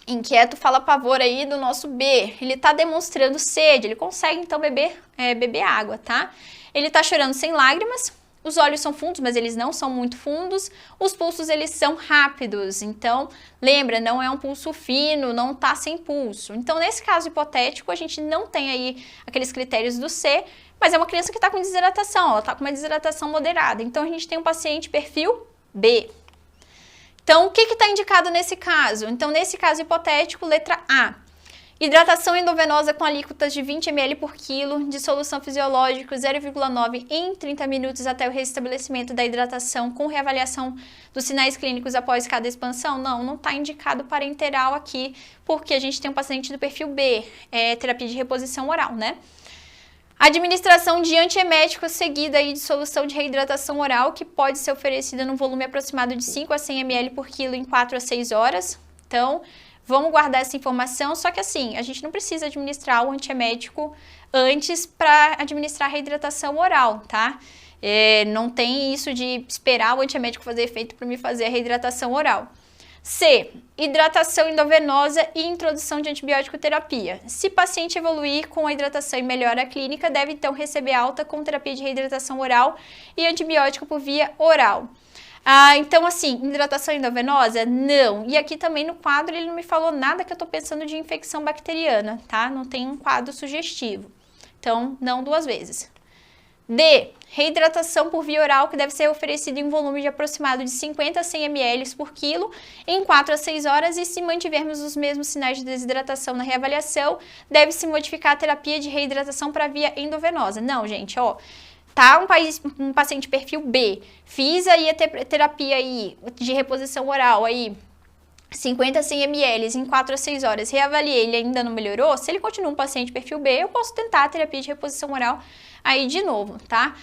Inquieto fala pavor aí do nosso B. Ele tá demonstrando sede, ele consegue então beber água, tá? Ele tá chorando sem lágrimas. Os olhos são fundos, mas eles não são muito fundos. Os pulsos, eles são rápidos. Então, lembra, não é um pulso fino, não tá sem pulso. Então, nesse caso hipotético, a gente não tem aí aqueles critérios do C, mas é uma criança que está com desidratação, ela tá com uma desidratação moderada. Então, a gente tem um paciente perfil B. Então, o que está indicado nesse caso? Então, nesse caso hipotético, letra A. Hidratação endovenosa com alíquotas de 20 ml por quilo, de solução fisiológica 0,9 em 30 minutos até o restabelecimento da hidratação com reavaliação dos sinais clínicos após cada expansão? Não está indicado parenteral aqui, porque a gente tem um paciente do perfil B, terapia de reposição oral, né? Administração de antiemético seguida aí de solução de reidratação oral, que pode ser oferecida num volume aproximado de 5 a 100 ml por quilo em 4 a 6 horas. Então, vamos guardar essa informação, só que assim, a gente não precisa administrar o antiemético antes para administrar a reidratação oral, tá? Não tem isso de esperar o antiemético fazer efeito para me fazer a reidratação oral. C. Hidratação endovenosa e introdução de antibiótico terapia. Se paciente evoluir com a hidratação e melhora clínica, deve então receber alta com terapia de reidratação oral e antibiótico por via oral. Então, assim, hidratação endovenosa? Não. E aqui também no quadro ele não me falou nada que eu tô pensando de infecção bacteriana, tá? Não tem um quadro sugestivo. Então, não 2 vezes. D. Reidratação por via oral, que deve ser oferecida em um volume de aproximado de 50 a 100 ml por quilo em 4 a 6 horas e se mantivermos os mesmos sinais de desidratação na reavaliação, deve-se modificar a terapia de reidratação para via endovenosa. Não, gente, ó. Tá um paciente perfil B, fiz aí a terapia aí de reposição oral aí, 50 a 100 ml em 4 a 6 horas, reavaliei, ele ainda não melhorou, se ele continua um paciente perfil B, eu posso tentar a terapia de reposição oral aí de novo, tá?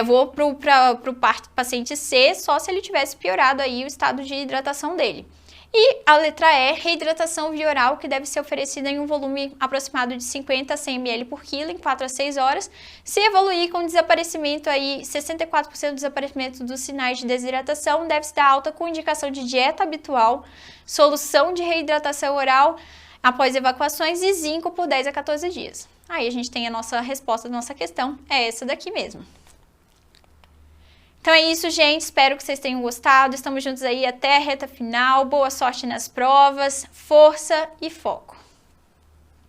Vou pro paciente C só se ele tivesse piorado aí o estado de hidratação dele. E a letra E, reidratação via oral, que deve ser oferecida em um volume aproximado de 50 a 100 ml por quilo em 4 a 6 horas. Se evoluir com desaparecimento aí, 64% do desaparecimento dos sinais de desidratação, deve-se dar alta com indicação de dieta habitual, solução de reidratação oral após evacuações e zinco por 10 a 14 dias. Aí a gente tem a nossa resposta da nossa questão, é essa daqui mesmo. Então é isso, gente. Espero que vocês tenham gostado. Estamos juntos aí até a reta final. Boa sorte nas provas, força e foco!